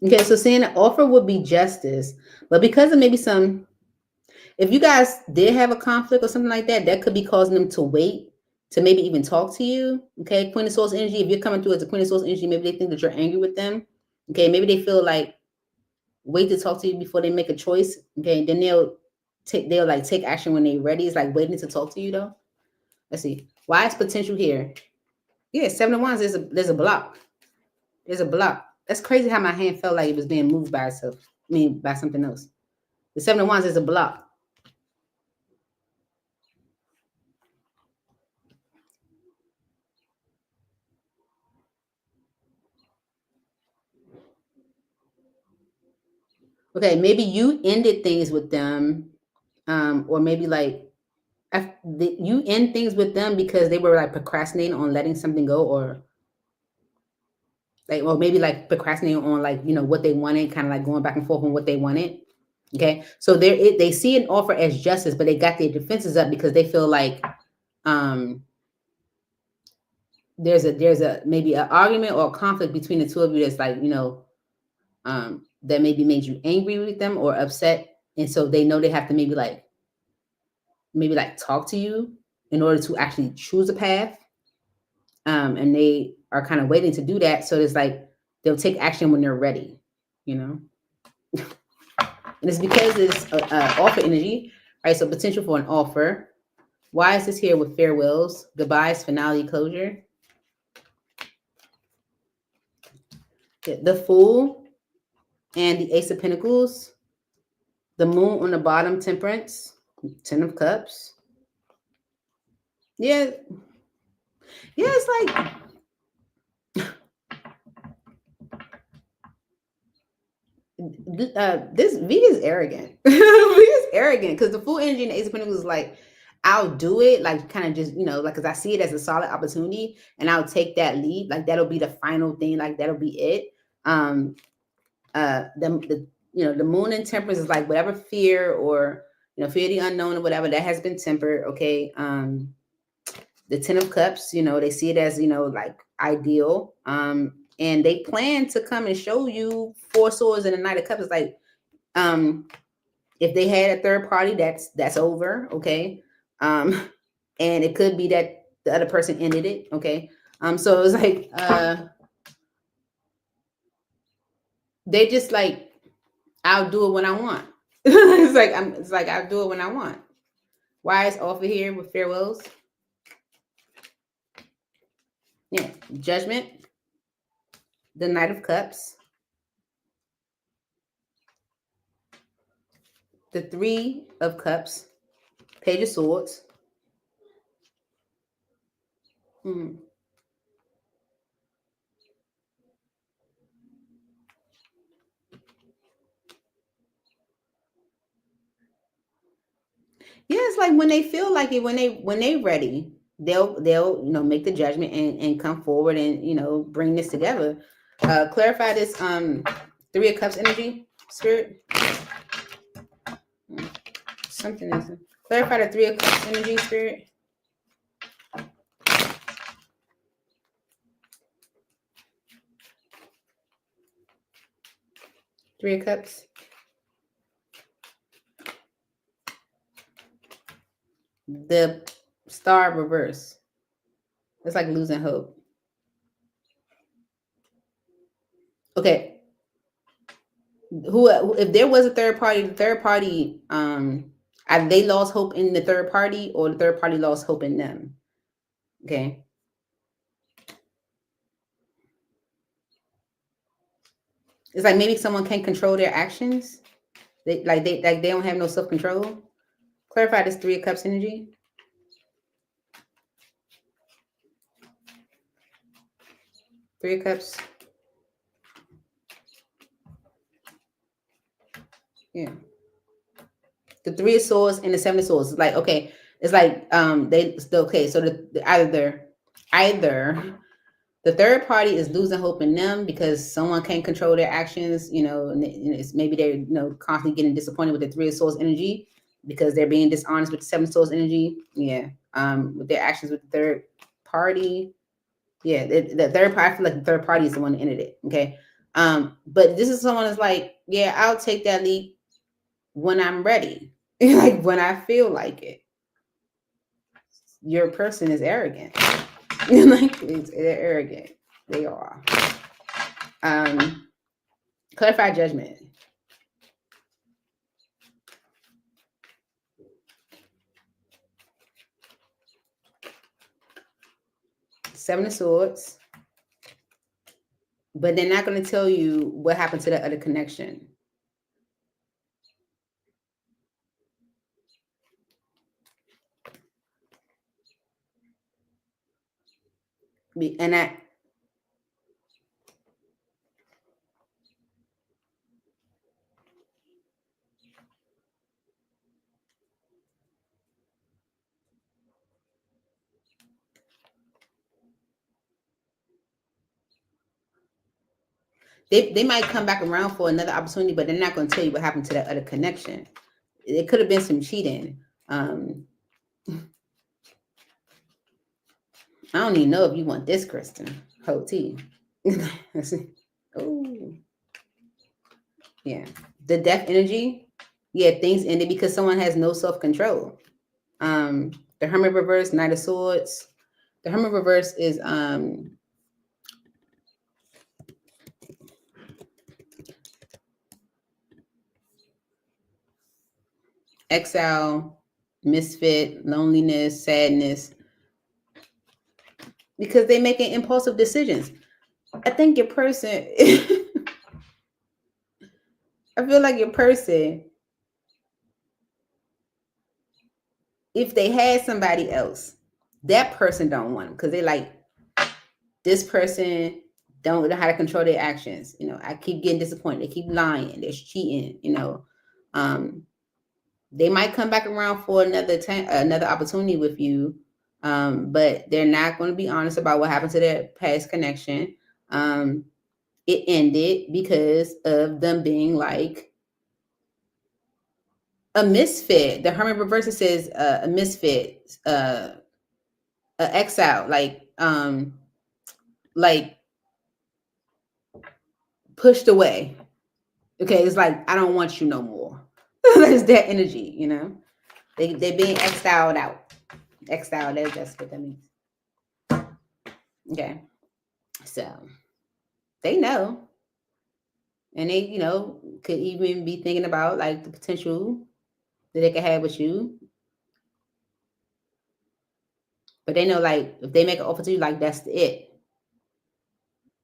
A: Okay, so saying the offer would be justice, but because of maybe some, if you guys did have a conflict or something like that, that could be causing them to wait to maybe even talk to you. Okay, Queen of Swords energy. If you're coming through as a Queen of Swords energy, maybe they think that you're angry with them. Okay, maybe they feel like wait to talk to you before they make a choice. Okay, then they'll they'll like take action when they're ready. It's like waiting to talk to you though. Let's see. Why is potential here? Yeah, 7 of Wands. There's a block. There's a block. That's crazy how my hand felt like it was being moved by itself. I mean, by something else. The 7 of Wands is a block. Okay, maybe you ended things with them, or maybe like you end things with them because they were like procrastinating on letting something go, or like, or maybe like procrastinating on like what they wanted, kind of like going back and forth on what they wanted. Okay, so they see an offer as justice, but they got their defenses up because they feel like there's a maybe an argument or a conflict between the two of you that's like that maybe made you angry with them or upset, and so they know they have to maybe like talk to you in order to actually choose a path, and they are kind of waiting to do that. So it's like they'll take action when they're ready, and it's because it's offer energy, right? So potential for an offer. Why is this here with farewells, goodbyes, finality, closure? The Fool and the Ace of Pentacles, the Moon on the bottom, Temperance, 10 of Cups. Yeah, it's like this V is arrogant. V is arrogant because the Fool energy and the Ace of Pentacles is like, I'll do it, like kind of just like, because I see it as a solid opportunity, and I'll take that lead. Like that'll be the final thing. Like that'll be it. The Moon and Temperance is like whatever fear or fear of the unknown or whatever that has been tempered. Okay. The 10 of Cups, they see it as like ideal. And they plan to come and show you 4 swords and a Knight of Cups. It's like if they had a third party, that's over. Okay. And it could be that the other person ended it. Okay. So it was like they just like, I'll do it when I want. It's like I'll do it when I want. Why is offer here with farewells? Yeah, Judgment, the Knight of Cups, the 3 of Cups, Page of Swords. Yeah, it's like when they feel like it, when they ready, they'll make the judgment and come forward and bring this together. Clarify this 3 of Cups energy, Spirit. Something is clarify the 3 of Cups energy, Spirit. 3 of Cups. The Star reverse. It's like losing hope. Okay. Who if there was a third party, the third party, they lost hope in the third party, or the third party lost hope in them. Okay. It's like maybe someone can't control their actions. They don't have no self-control. Clarify this 3 of Cups energy. 3 of Cups. Yeah. The 3 of Swords and the 7 of Swords. It's like, okay, it's like they still okay. So either the third party is losing hope in them because someone can't control their actions, and it's maybe they're constantly getting disappointed with the 3 of Swords energy because they're being dishonest with the 7 of Swords energy. Yeah. With their actions with the third party. Yeah, the third party, I feel like the third party is the one that ended it. Okay. But this is someone that's like, yeah, I'll take that leap when I'm ready. Like when I feel like it. Your person is arrogant. Like they're arrogant. They are. Clarify Judgment. Seven of Swords. But they're not going to tell you what happened to that other connection. And they might come back around for another opportunity, but they're not going to tell you what happened to that other connection. It could have been some cheating. I don't even know if you want this, Kristen. Whole tea. Oh, yeah. The death energy. Yeah, things ended because someone has no self-control. The Hermit reverse, Knight of Swords. The Hermit reverse is exile, misfit, loneliness, sadness, because they're making impulsive decisions. I think your person, I feel like your person, if they had somebody else, that person don't want them because they like, this person don't know how to control their actions. You know, I keep getting disappointed. They keep lying. They're cheating. You know, they might come back around for another opportunity with you, but they're not going to be honest about what happened to their past connection. It ended because of them being like a misfit. The Hermit reverse says a misfit, a exile, like pushed away. Okay, it's like I don't want you no more. That's that energy, you know. They being exiled out. Exiled, that's what that means. Okay. So they know. And they, you know, could even be thinking about like the potential that they could have with you. But they know like if they make an offer to you, like that's it.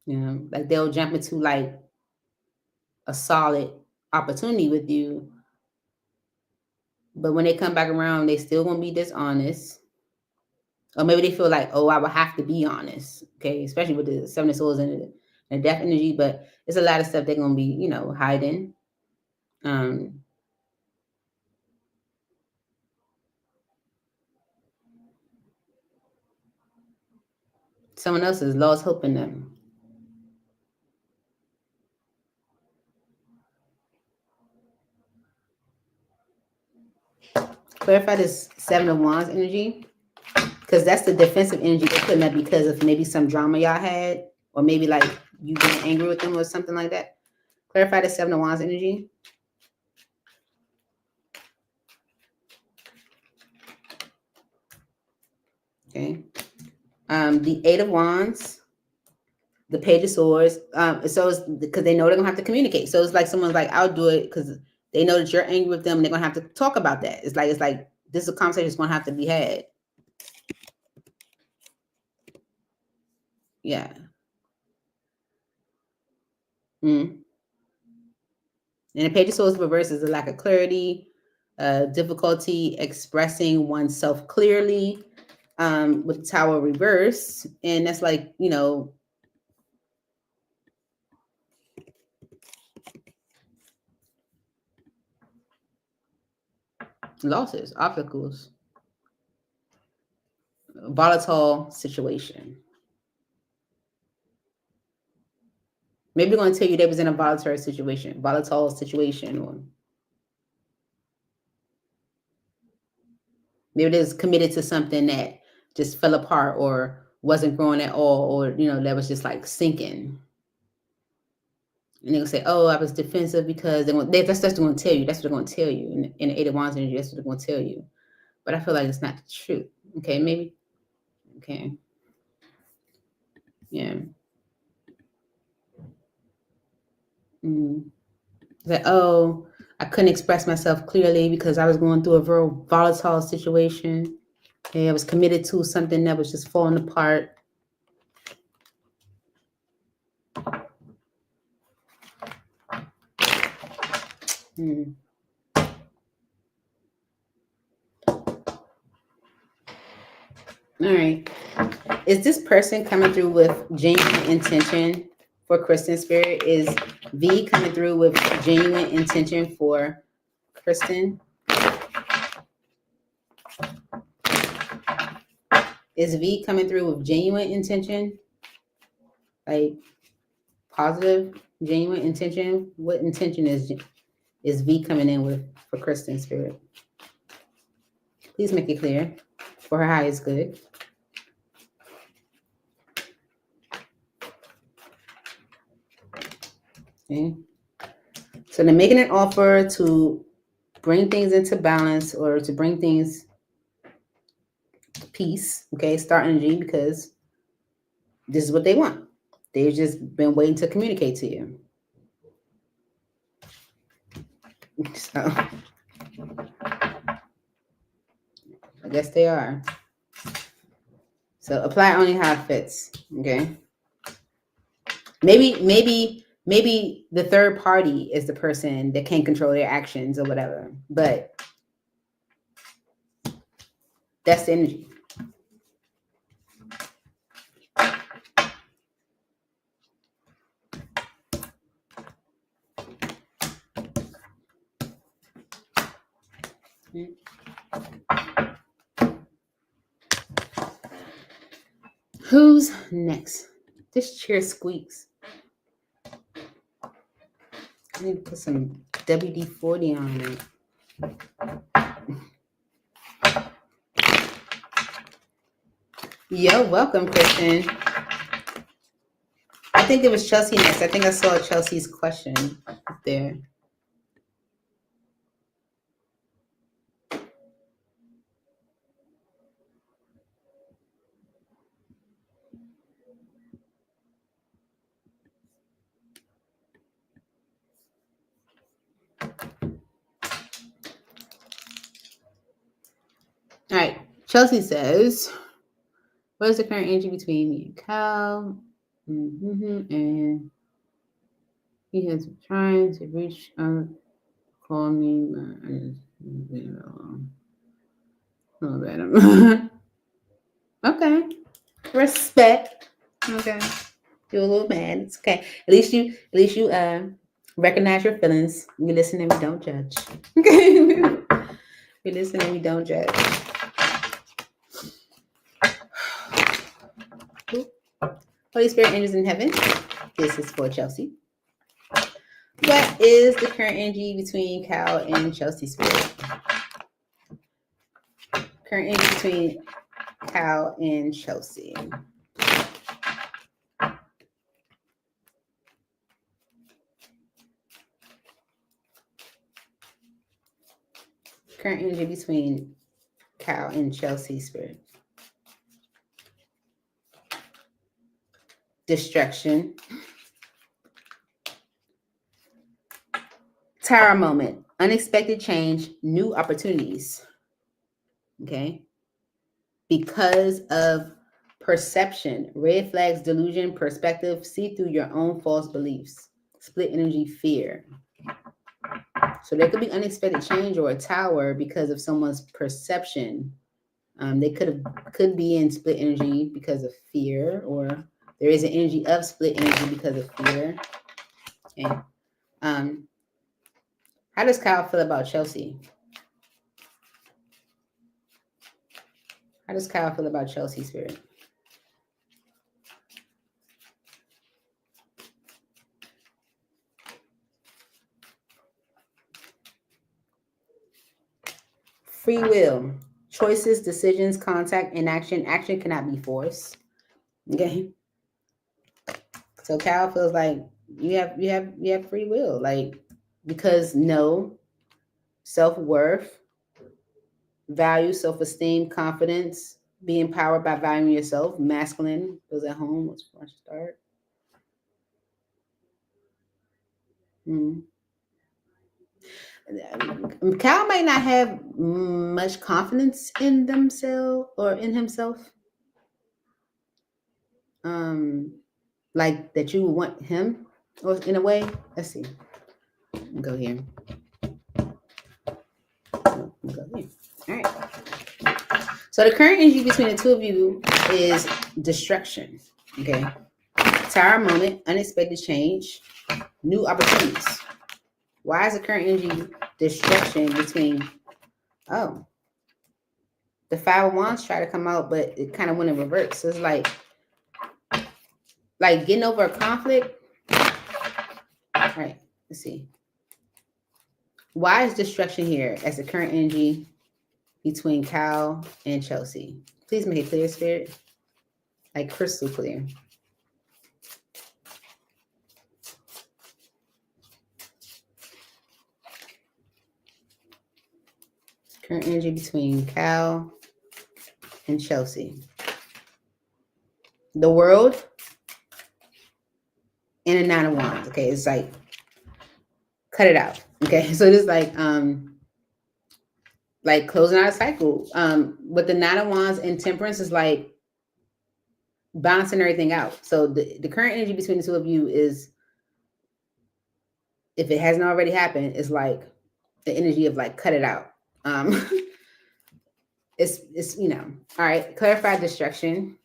A: You know, like they'll jump into like a solid opportunity with you. But when they come back around, they still gonna be dishonest. Or maybe they feel like, oh, I would have to be honest. Okay, especially with the Seven of Swords and the death energy, but it's a lot of stuff they're gonna be, you know, hiding. Someone else has lost hope in them. Clarify this Seven of Wands energy, because that's the defensive energy they're putting up because of maybe some drama y'all had, or maybe like you getting angry with them or something like that. Clarify the Seven of Wands energy. Okay. The Eight of Wands, the Page of Swords. So it's because they know they're gonna have to communicate. So it's like someone's like, I'll do it because they know that you're angry with them and they're gonna have to talk about that. It's like this is a conversation that's gonna have to be had. Yeah. And the Page of Swords reverse is a lack of clarity, difficulty expressing oneself clearly, with the Tower reverse. And that's like, you know, losses, obstacles, volatile situation. Maybe they're going to tell you they was in a volatile situation, or maybe they was committed to something that just fell apart or wasn't growing at all, or, you know, that was just like sinking. And they're going to say, oh, I was defensive because that's what they're going to tell you. That's what they're going to tell you. In the Eight of Wands energy, that's what they're going to tell you. But I feel like it's not the truth. Okay, maybe. Okay. Yeah. That, oh, I couldn't express myself clearly because I was going through a very volatile situation. Okay, I was committed to something that was just falling apart. All right. Is this person coming through with genuine intention for Kristen Spirit? Is V coming through with genuine intention for Kristen? Is V coming through with genuine intention? Like positive, genuine intention? What intention is V coming in with for Kristen Spirit? Please make it clear for her highest good. Okay. So they're making an offer to bring things into balance or to bring things to peace. Okay, star energy, because this is what they want. They've just been waiting to communicate to you. So I guess they are. So apply only how it fits. Okay. Maybe the third party is the person that can't control their actions or whatever. But that's the energy. Who's next? This chair squeaks. I need to put some WD-40 on it. Yo, welcome, Kristen. I think it was Chelsea next. I think I saw Chelsea's question up there. All right. Chelsea says, what is the current energy between me and Cal? And he has been trying to reach out, call me, but I just leave it alone. Oh, bad. Okay. Respect. Okay. You're a little mad. It's okay. At least you recognize your feelings. We listen and we don't judge. Okay. We listen and we don't judge. Holy Spirit, angels in heaven. This is for Chelsea. What is the current energy between Cal and Chelsea Spirit? Current energy between Cal and Chelsea. Current energy between Cal and Chelsea Spirit. Distraction. Tower moment. Unexpected change. New opportunities. Okay. Because of perception. Red flags, delusion, perspective. See through your own false beliefs. Split energy, fear. So there could be unexpected change or a tower because of someone's perception. They could be in split energy because of fear, or there is an energy of split energy because of fear. Okay. How does Kyle feel about Chelsea? How does Kyle feel about Chelsea Spirit? Free will. Choices, decisions, contact, inaction. Action cannot be forced. Okay. So Kyle feels like you have free will, like, because self-worth, value, self-esteem, confidence, be empowered by valuing yourself. Masculine was at home. Let's fresh start. Cal might not have much confidence in themselves or in himself. Like that you would want him, or in a way. Let's see. Go here. All right. So the current energy between the two of you is destruction. Okay. Tower moment, unexpected change, new opportunities. Why is the current energy destruction between? Oh, the Five of Wands tried to come out, but it kind of went in reverse. So it's like getting over a conflict. All right. Let's see. Why is destruction here as the current energy between Cal and Chelsea? Please make it clear, Spirit. Like crystal clear. Current energy between Cal and Chelsea. The World and a Nine of Wands. Okay, it's like cut it out. Okay, so it's like closing out a cycle. With the Nine of Wands and Temperance is like balancing everything out. So the current energy between the two of you is, if it hasn't already happened, it's like the energy of like cut it out. It's all right. Clarify destruction.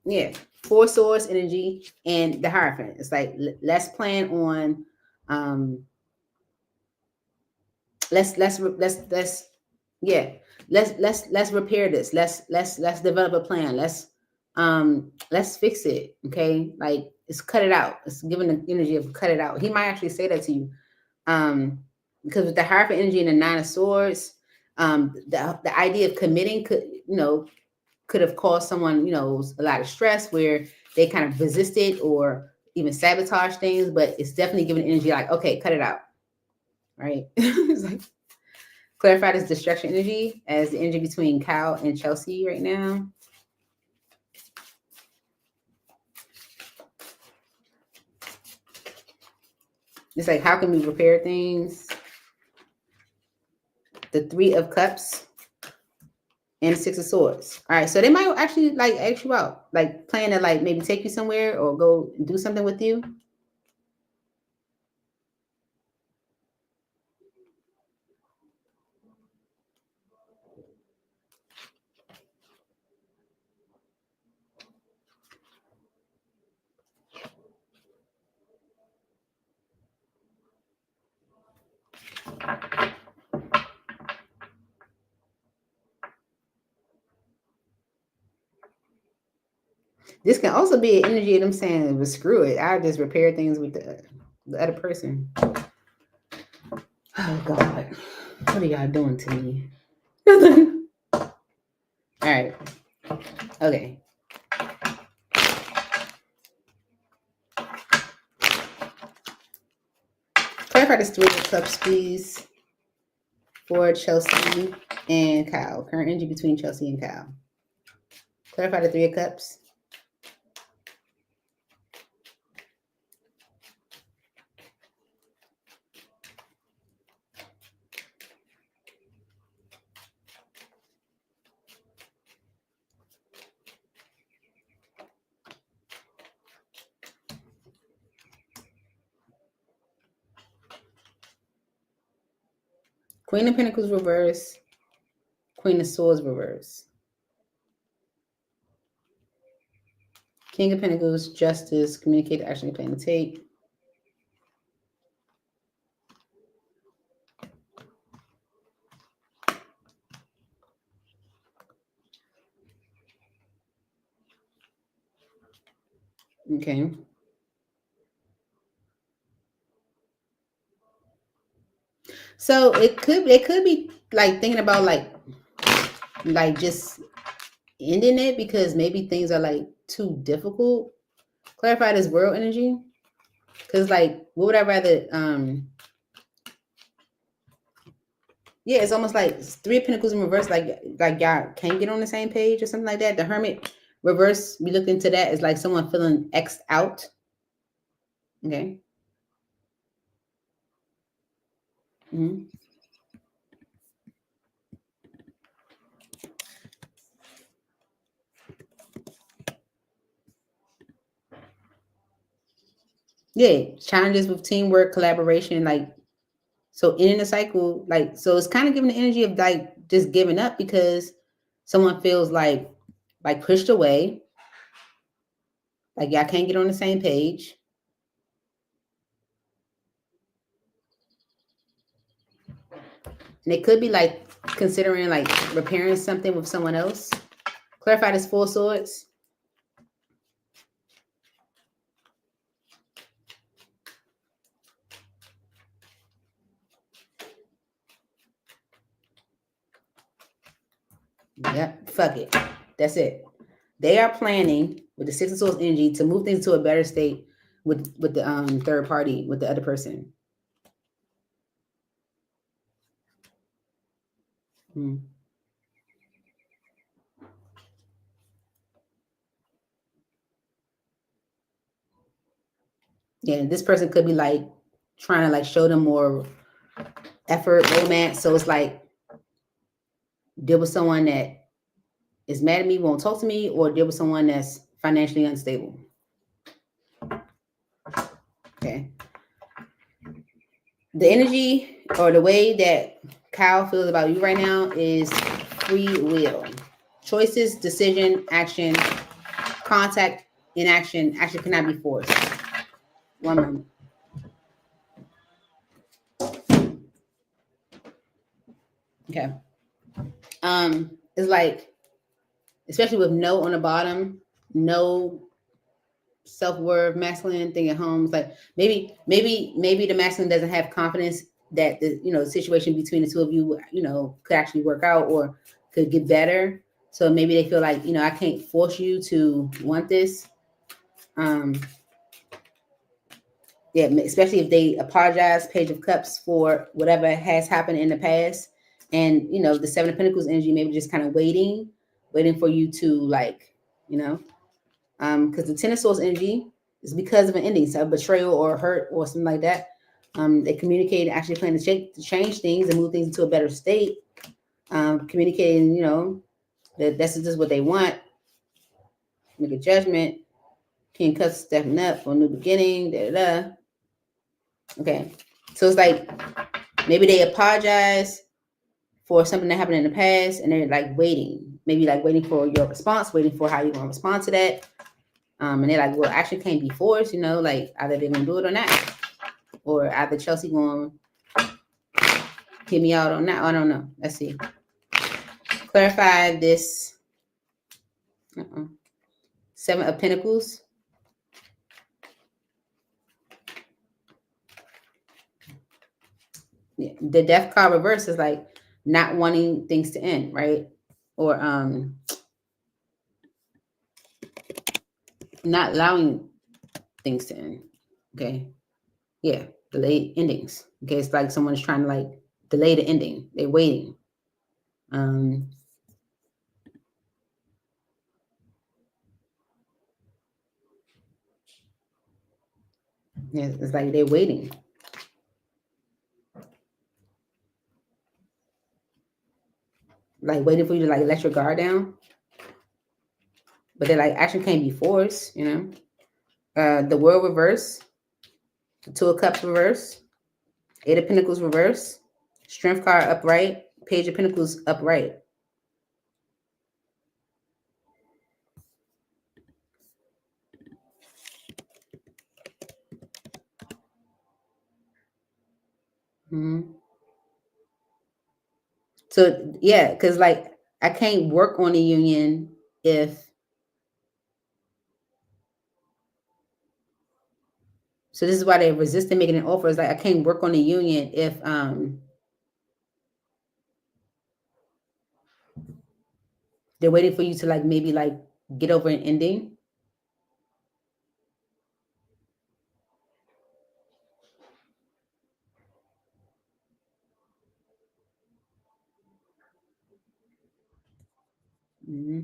A: Yeah, Four Swords energy and the Hierophant. It's like let's plan on let's yeah, let's repair this. Let's develop a plan. Let's fix it. Okay, like it's cut it out. It's giving the energy of cut it out. He might actually say that to you, because with the Hierophant energy and the Nine of Swords, the idea of committing could have caused someone a lot of stress where they kind of resisted or even sabotage things. But it's definitely giving energy like, okay, cut it out. Right? It's like clarify this destruction energy as the energy between Kyle and Chelsea right now. It's like, how can we repair things? The Three of Cups and the Six of Swords. All right, so they might actually like ask you out, like plan to like maybe take you somewhere or go do something with you. This can also be an energy of them saying, well, screw it, I'll just repair things with the other person. Oh God, what are y'all doing to me? All right, okay. Clarify this Three of Cups, please, for Chelsea and Kyle. Current energy between Chelsea and Kyle. Clarify the Three of Cups. Queen of Pentacles reverse. Queen of Swords reverse. King of Pentacles, Justice, communicate, action, plan, and take. Okay. So they could be like thinking about like just ending it because maybe things are like too difficult. Clarify this World energy. Because like what would I rather yeah, it's almost like Three of Pentacles in reverse, like y'all can't get on the same page or something like that. The Hermit reverse, we looked into that, is like someone feeling X'd out. Okay. Mm-hmm. Yeah, challenges with teamwork, collaboration, like So ending the cycle, like, so it's kind of giving the energy of like just giving up because someone feels like pushed away, like y'all can't get on the same page. And it could be like considering like repairing something with someone else. Clarify this 4 swords. Yep, fuck it. That's it. They are planning with the 6 of Swords energy to move things to a better state with the third party, with the other person. Hmm. Yeah, this person could be like trying to like show them more effort, romance. So it's like deal with someone that is mad at me, won't talk to me, or deal with someone that's financially unstable. Okay. The energy or the way that Kyle feels about you right now is free will. Choices, decision, action, contact, inaction. Action cannot be forced. One moment. Okay. It's like, especially with no on the bottom, no self-worth, masculine thing at home. It's like maybe the masculine doesn't have confidence that the situation between the two of you, could actually work out or could get better. So maybe they feel like, I can't force you to want this. Yeah, especially if they apologize, Page of Cups, for whatever has happened in the past. And, the Seven of Pentacles energy, maybe just kind of waiting for you to like, because the Ten of Swords energy is because of an ending, so a betrayal or hurt or something like that. They communicate, actually plan to change things and move things into a better state. Communicating, that that's just what they want. Make a judgment. King Cups stepping up for a new beginning. Da da da. Okay, so it's like maybe they apologize for something that happened in the past, and they're like waiting, maybe like waiting for your response, waiting for how you're gonna respond to that. And they're like, well, action can't be forced, like either they're gonna do it or not, or either Chelsea gonna hit me out on that. I don't know. Let's see. Clarify this. Seven of Pentacles. Yeah. The Death card reverse is like not wanting things to end, right? Or not allowing things to end. Okay. Yeah. Delayed endings. Okay. It's like someone's trying to like delay the ending. They're waiting. Yeah, it's like they're waiting. Like waiting for you to like let your guard down. But they're like action can't be forced, The World reverse, the Two of Cups reverse, Eight of Pentacles reverse, Strength card upright, Page of Pentacles upright. Mm-hmm. So yeah, because like I can't work on a union if. So this is why they're resisting making an offer. It's like I can't work on a union if they're waiting for you to like maybe like get over an ending. Mm-hmm.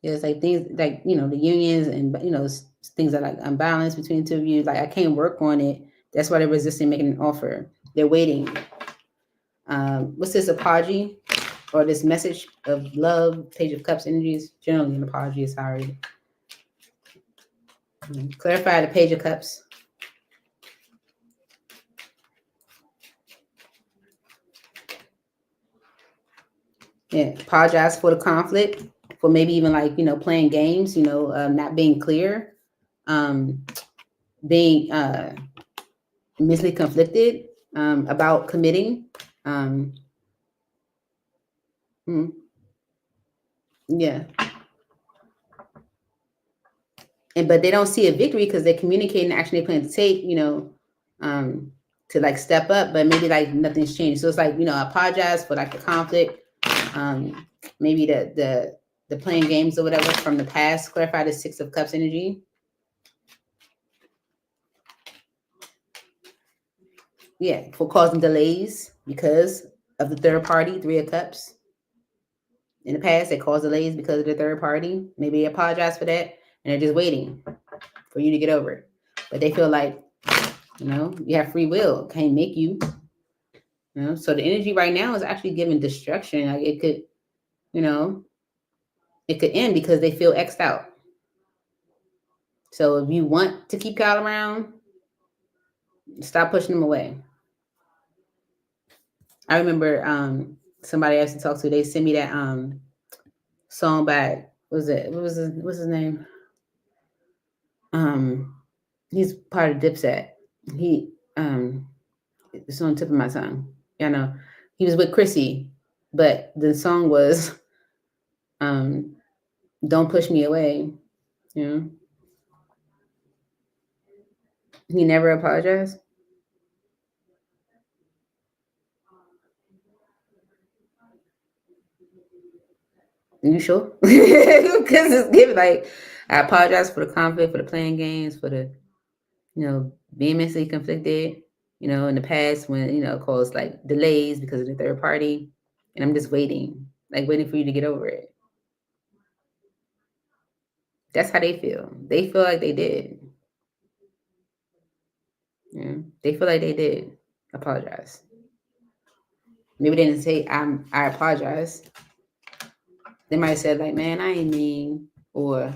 A: Yeah, it's like things like the unions and things are like unbalanced between the two of you. Like I can't work on it. That's why they're resisting making an offer. They're waiting. What's this apology or this message of love? Page of Cups energies. Generally, an apology is sorry. Clarify the Page of Cups. Yeah, apologize for the conflict, for maybe even like, playing games, not being clear, being mentally conflicted about committing. Mm, yeah. But they don't see a victory because they're communicating the action they plan to take, to like step up, but maybe like nothing's changed. So it's like, apologize for like the conflict, maybe the playing games or whatever from the past. Clarify the Six of Cups energy. Yeah, for causing delays because of the third party, Three of Cups. In the past, they caused delays because of the third party. Maybe they apologize for that, and they're just waiting for you to get over it. But they feel like, you have free will. Can't make you. So the energy right now is actually giving destruction. Like it could, it could end because they feel X'd out. So if you want to keep Kyle around, stop pushing them away. I remember somebody I used to talk to, they sent me that song by what's his name? He's part of Dipset. He it's on the tip of my tongue. Yeah, I know. He was with Chrissy, but the song was Don't Push Me Away. He never apologized. You sure? Because it's given like, I apologize for the conflict, for the playing games, for the, being mentally conflicted, in the past when, caused like delays because of the third party. And I'm just waiting for you to get over it. That's how they feel. They feel like they did. They feel like they did apologize. Maybe they didn't say I apologize. They might have said like, man, I ain't mean, or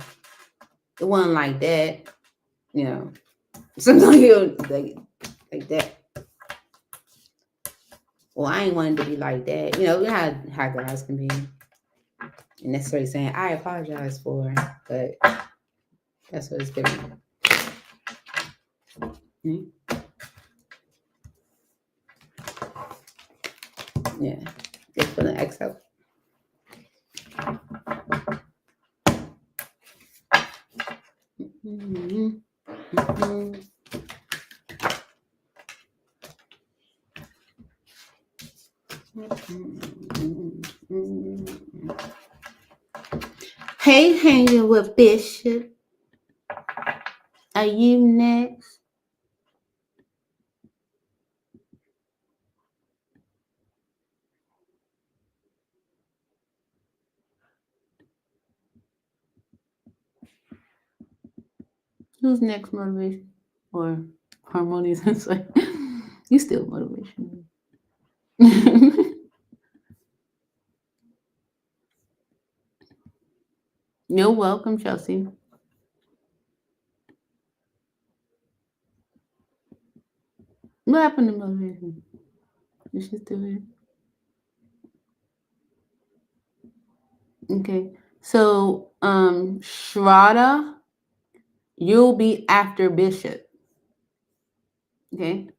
A: it wasn't like that. Something like that. Well, I ain't wanting to be like that. You know how guys can be. And necessarily saying I apologize for, but that's what it's giving. Yeah, just for the exile. Hey, hanging with Bishop. Are you next? Who's next, motivation or harmonious insight? You still motivation. You're welcome, Chelsea. What happened to motivation? Is she still here? Okay. So, Shraddha, you'll be after Bishop. Okay.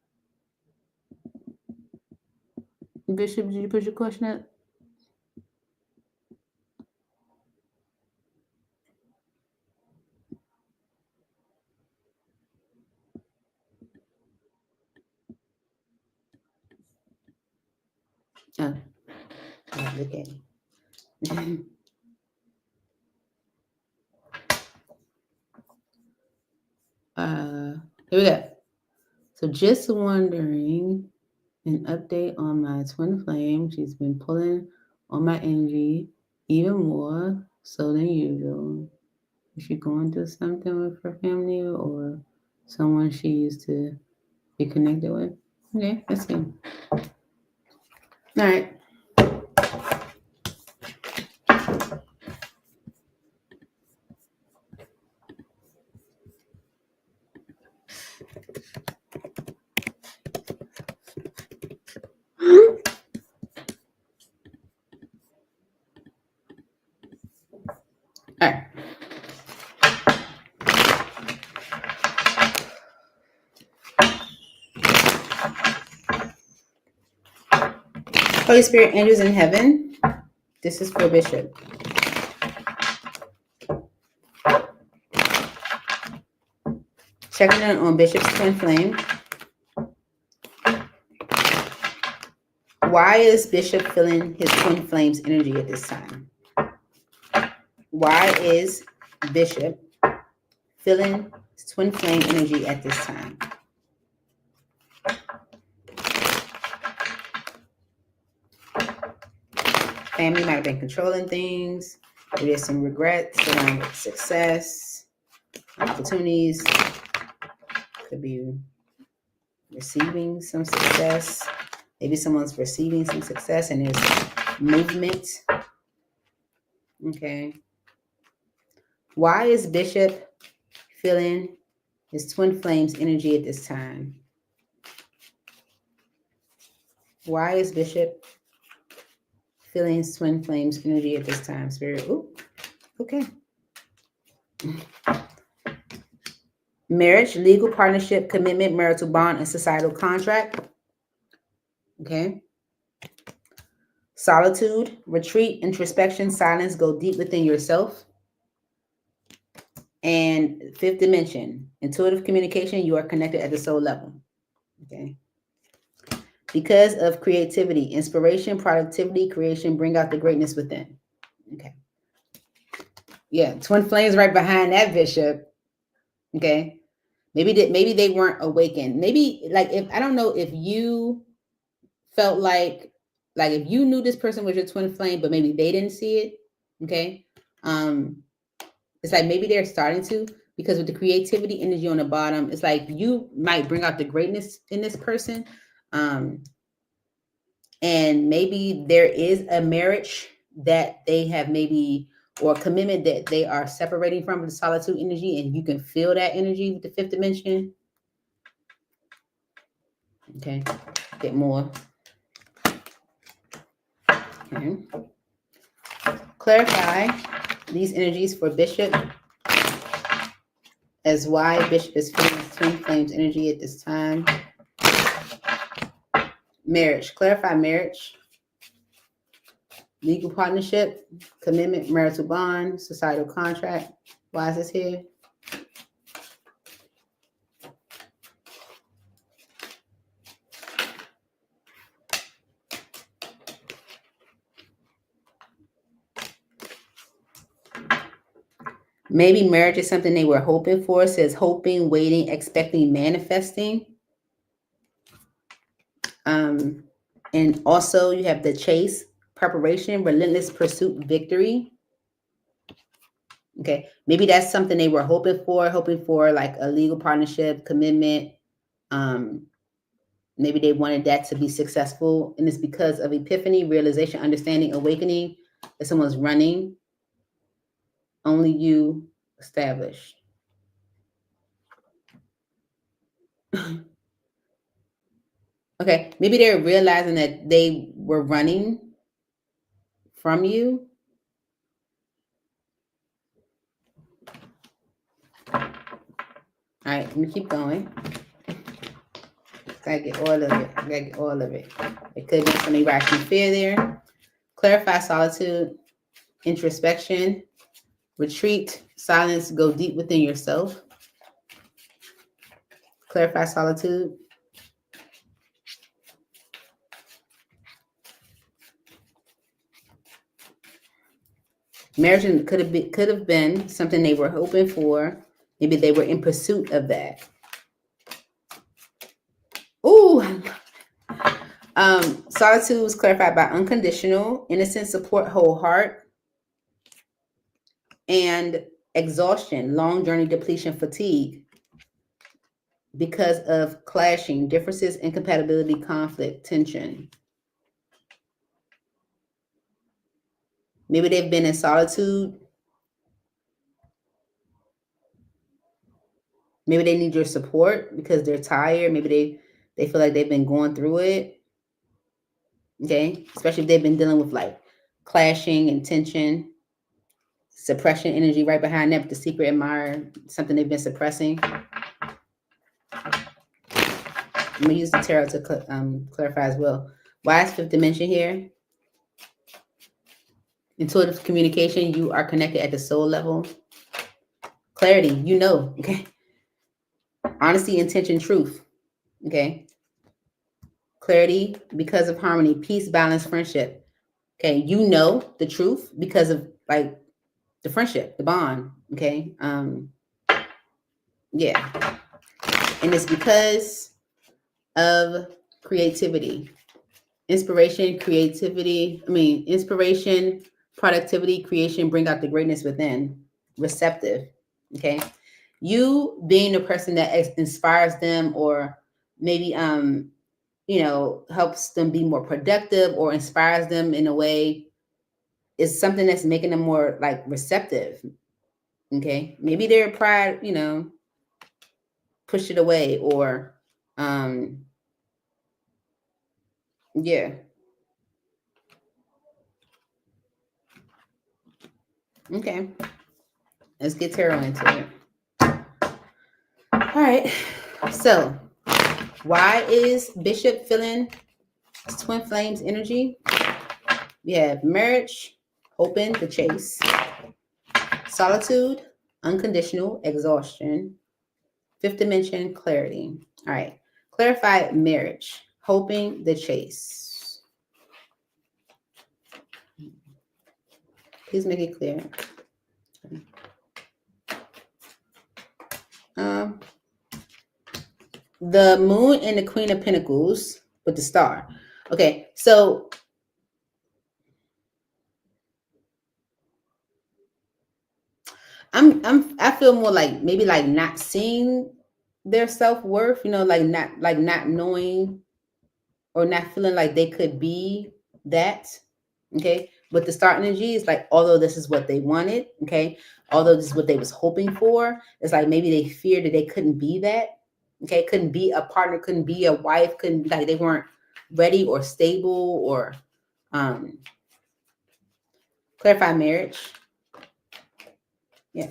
A: Bishop, did you put your question up? Oh, look at me. Here we go. So just wondering, an update on my twin flame. She's been pulling on my energy even more so than usual. Is she going through something with her family or someone she used to be connected with? Okay, let's see. All right. Holy Spirit, angels in heaven. This is for Bishop. Checking in on Bishop's twin flame. Why is Bishop feeling his twin flame's energy at this time? Why is Bishop feeling his twin flame energy at this time? Family might have been controlling things. Maybe there's some regrets around with success, opportunities. Could be receiving some success. Maybe someone's receiving some success and there's movement. Okay. Why is Bishop feeling his twin flame's energy at this time? Why is Bishop feeling his twin flame's energy at this time, Spirit? Ooh, okay. Marriage, legal partnership, commitment, marital bond, and societal contract. Okay. Solitude, retreat, introspection, silence, go deep within yourself. And fifth dimension, intuitive communication, you are connected at the soul level. Okay. Because of creativity, inspiration, productivity, creation, bring out the greatness within. Okay. Yeah, twin flames right behind that, Bishop. Okay. Maybe they weren't awakened. Maybe like if I don't know if you felt like if you knew this person was your twin flame, but maybe they didn't see it. Okay. It's like maybe they're starting to, because with the creativity energy on the bottom, it's like you might bring out the greatness in this person. And maybe there is a marriage that they have maybe, or a commitment that they are separating from the solitude energy, and you can feel that energy with the fifth dimension. Okay, get more. Okay. Clarify these energies for Bishop, as why Bishop is feeling twin flames energy at this time. Marriage, clarify marriage, legal partnership, commitment, marital bond, societal contract. Why is this here? Maybe marriage is something they were hoping for. It says hoping, waiting, expecting, manifesting. And also you have the chase, preparation, relentless pursuit, victory. Okay, maybe that's something they were hoping for like a legal partnership, commitment. Maybe they wanted that to be successful, and it's because of epiphany, realization, understanding, awakening that someone's running. Only you established. Okay, maybe they're realizing that they were running from you. All right, let me keep going. Gotta get all of it. It could be some irrational fear there. Clarify solitude, introspection, retreat, silence, go deep within yourself. Clarify solitude. Marriage could have been something they were hoping for. Maybe they were in pursuit of that. Ooh. Solitude was clarified by unconditional, innocent, support, whole heart, and exhaustion, long journey, depletion, fatigue, because of clashing, differences, incompatibility, conflict, tension. Maybe they've been in solitude. Maybe they need your support because they're tired. Maybe they feel like they've been going through it. Okay, especially if they've been dealing with like clashing and tension, suppression energy right behind that, the secret admirer, something they've been suppressing. I'm gonna use the tarot to clarify as well. Why is fifth dimension here? Intuitive communication, you are connected at the soul level. Clarity, you know, okay? Honesty, intention, truth, okay? Clarity because of harmony, peace, balance, friendship. Okay, you know the truth because of like the friendship, the bond, okay? Yeah. And it's because of creativity. Inspiration, productivity, creation, bring out the greatness within. Receptive, okay? You being the person that inspires them, or maybe helps them be more productive or inspires them in a way, is something that's making them more like receptive. Okay, maybe their pride, push it away, or yeah. Okay, let's get tarot into it. All right, so why is Bishop feeling twin flames energy? We have marriage, hoping to chase, solitude, unconditional exhaustion, fifth dimension, clarity. All right, clarify marriage, hoping the chase. Please make it clear. The moon and the Queen of Pentacles with the star. Okay, so I feel more like maybe like not seeing their self-worth, like not knowing or not feeling like they could be that. Okay, but the star energy is like, although this is what they wanted, okay, although this is what they was hoping for, it's like maybe they feared that they couldn't be that. Okay, couldn't be a partner, couldn't be a wife, couldn't, like they weren't ready or stable, or clarify marriage. Yeah,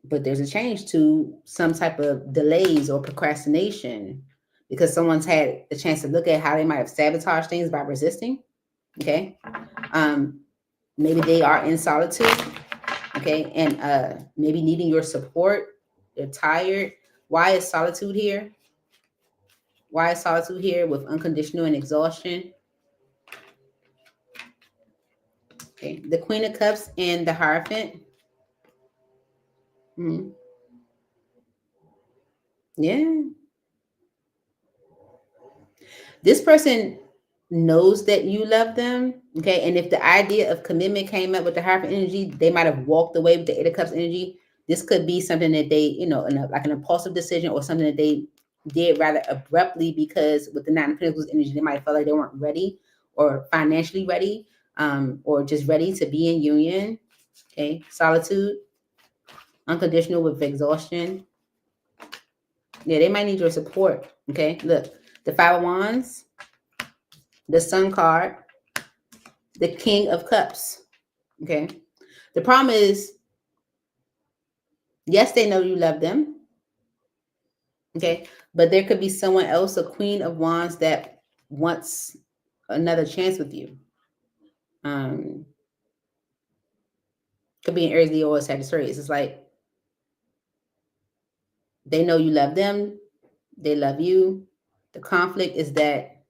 A: but there's a change to some type of delays or procrastination because someone's had a chance to look at how they might have sabotaged things by resisting. Okay, maybe they are in solitude. Okay, and maybe needing your support. They're tired. Why is solitude here? Why is solitude here with unconditional and exhaustion? Okay, the Queen of Cups and the Hierophant. Mm-hmm. Yeah. This person knows that you love them. Okay. And if the idea of commitment came up with the Hierophant energy, they might have walked away with the Eight of Cups energy. This could be something that they, like an impulsive decision, or something that they did rather abruptly, because with the Nine of Pentacles energy, they might have felt like they weren't ready or financially ready, or just ready to be in union. Okay. Solitude, unconditional with exhaustion. Yeah, they might need your support. Okay. Look, the Five of Wands, the Sun card, the King of Cups. Okay. The problem is, yes, they know you love them. Okay. But there could be someone else, a Queen of Wands, that wants another chance with you. Could be an Aries, Leo, or Sagittarius. It's like they know you love them. They love you. The conflict is that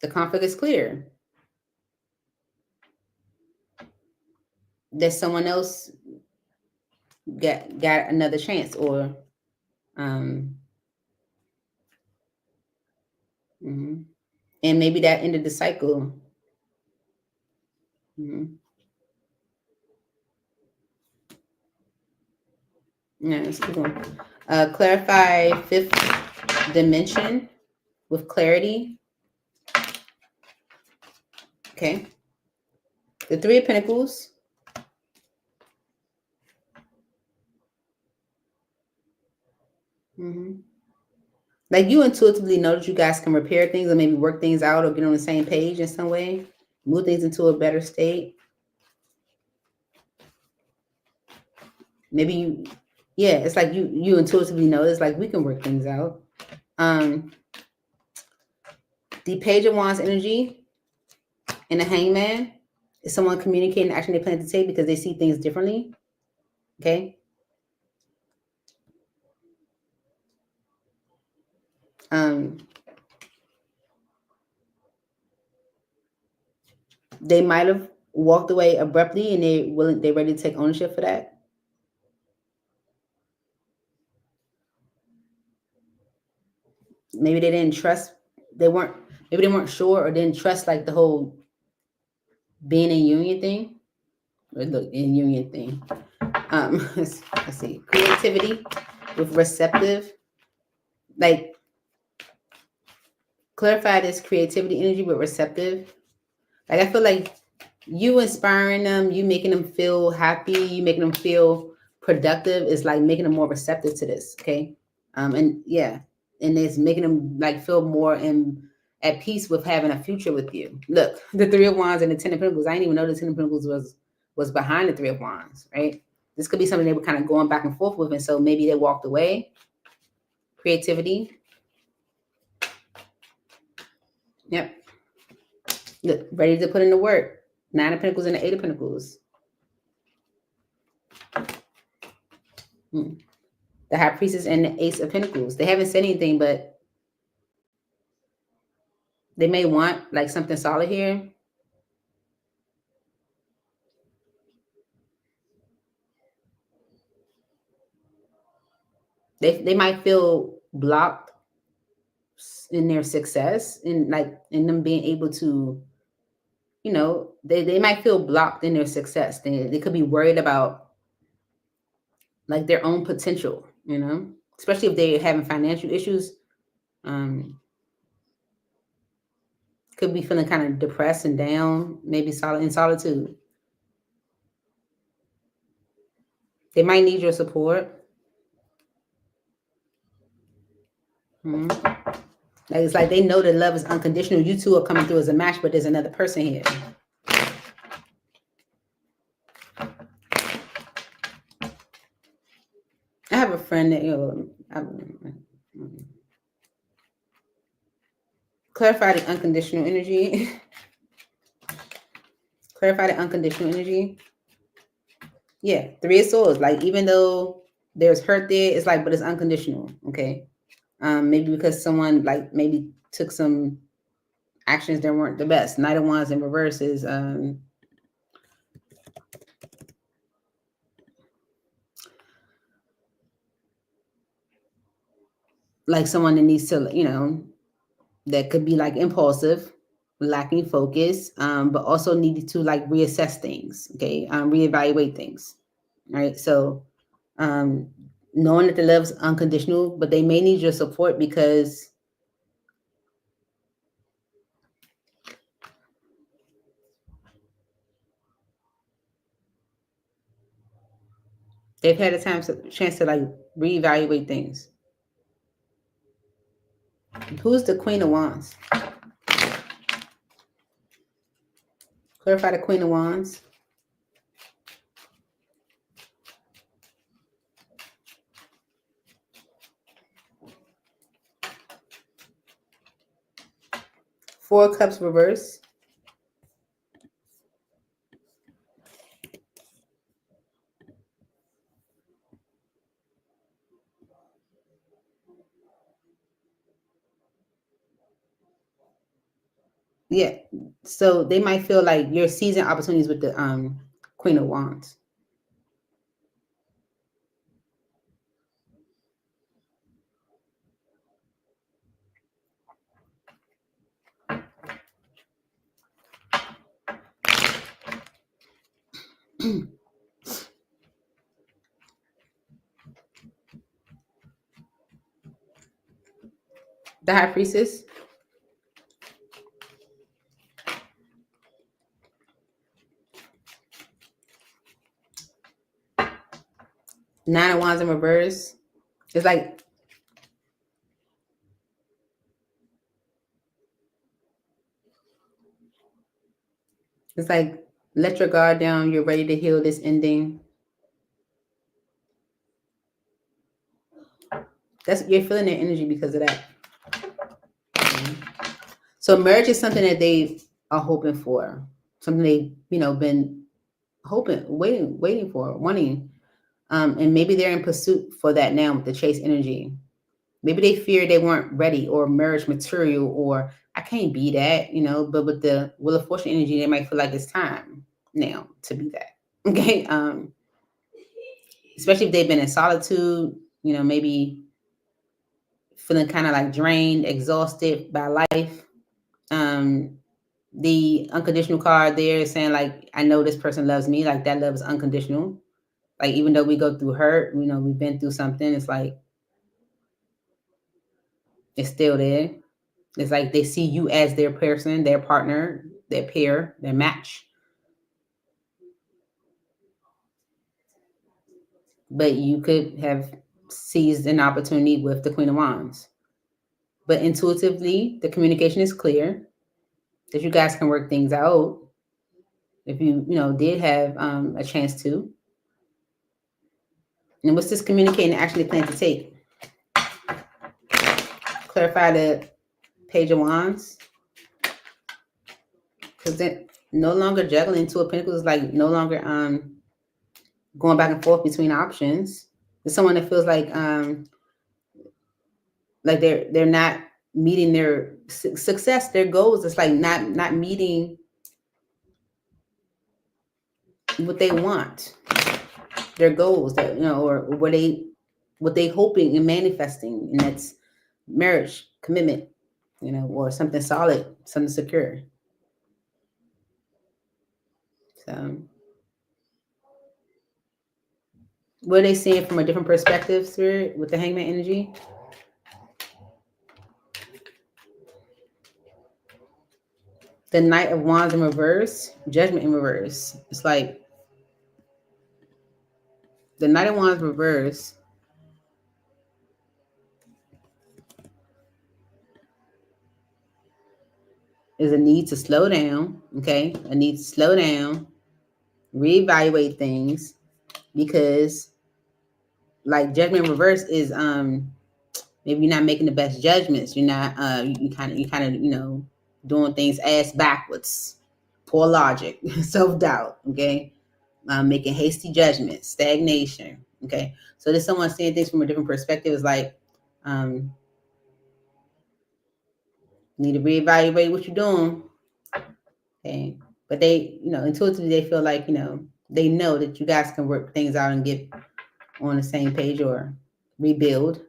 A: the conflict is clear. That someone else got another chance, or and maybe that ended the cycle. Yeah, let's keep going. Clarify fifth dimension with clarity. Okay. The Three of Pentacles. Like, you intuitively know that you guys can repair things, or maybe work things out, or get on the same page in some way, move things into a better state. Maybe it's like you intuitively know, it's like we can work things out. The Page of Wands energy and the Hangman is someone communicating the action they plan to take because they see things differently. Okay. They might have walked away abruptly and they're ready to take ownership for that. Maybe they didn't trust, maybe they weren't sure or didn't trust like the whole being in union thing. Or the in union thing. Let's see. Creativity with receptive. Like clarify this creativity energy with receptive. Like I feel like you inspiring them, you making them feel happy, you making them feel productive is like making them more receptive to this. Okay. And yeah, and it's making them like feel more at peace with having a future with you. Look, the Three of Wands and the Ten of Pentacles. I didn't even know the Ten of Pentacles was behind the Three of Wands, right? This could be something they were kind of going back and forth with, and so maybe they walked away. Creativity. Yep. Look, ready to put in the work. Nine of Pentacles and the Eight of Pentacles. The High Priestess and the Ace of Pentacles. They haven't said anything, but they may want like something solid here. They might feel blocked in their success and like in them being able to, you know, they might feel blocked in their success. They could be worried about like their own potential, you know, especially if they're having financial issues. Could be feeling kind of depressed and down, maybe in solitude. They might need your support. Like it's like they know that love is unconditional. You two are coming through as a match, but there's another person here. I have a friend that, you know, clarify the unconditional energy. Clarify the unconditional energy. Yeah, Three of Swords. Like even though there's hurt there, it's like, but it's unconditional. Okay. Maybe because someone like maybe took some actions that weren't the best. Knight of Wands in reverse is like someone that needs to, you know, that could be like impulsive, lacking focus, but also needed to like reassess things. Okay. Reevaluate things. Right. So knowing that the love's unconditional, but they may need your support because they've had a chance to like reevaluate things. Who's the Queen of Wands? Clarify the Queen of Wands. Four of Cups reverse. Yeah. So they might feel like you're seizing opportunities with the Queen of Wands. The High Priestess. Nine of Wands in reverse. It's like let your guard down. You're ready to heal this ending. You're feeling their energy because of that. So marriage is something that they are hoping for, something they, been hoping, waiting for, wanting. And maybe they're in pursuit for that now with the chase energy. Maybe they fear they weren't ready or marriage material, or I can't be that, but with the Wheel of Fortune energy, they might feel like it's time now to be that. Okay. Especially if they've been in solitude, maybe feeling kind of like drained, exhausted by life. The unconditional card there is saying like, I know this person loves me. Like that love is unconditional. Like even though we go through hurt, we've been through something. It's like it's still there. It's like they see you as their person, their partner, their pair, their match. But you could have seized an opportunity with the Queen of Wands. But intuitively, the communication is clear that you guys can work things out if you, did have a chance to. And what's this communicating actually plan to take? Clarify the Page of Wands. Because then no longer juggling. Two of Pentacles is like no longer going back and forth between options. There's someone that feels like they're not meeting their success, their goals. It's like not meeting what they want, their goals, that or what they hoping and manifesting, and that's marriage, commitment, or something solid, something secure. So what are they seeing from a different perspective, Spirit, with the Hangman energy? The Knight of Wands in reverse, Judgment in reverse. It's like the Knight of Wands reverse is a need to slow down, okay? A need to slow down, reevaluate things, because like Judgment in reverse is maybe you're not making the best judgments. You're not you kind of doing things ass backwards, poor logic, self-doubt, okay? Making hasty judgments, stagnation, okay? So there's someone seeing things from a different perspective. Is like need to reevaluate what you're doing, okay? But they, intuitively they feel like, they know that you guys can work things out and get on the same page or rebuild.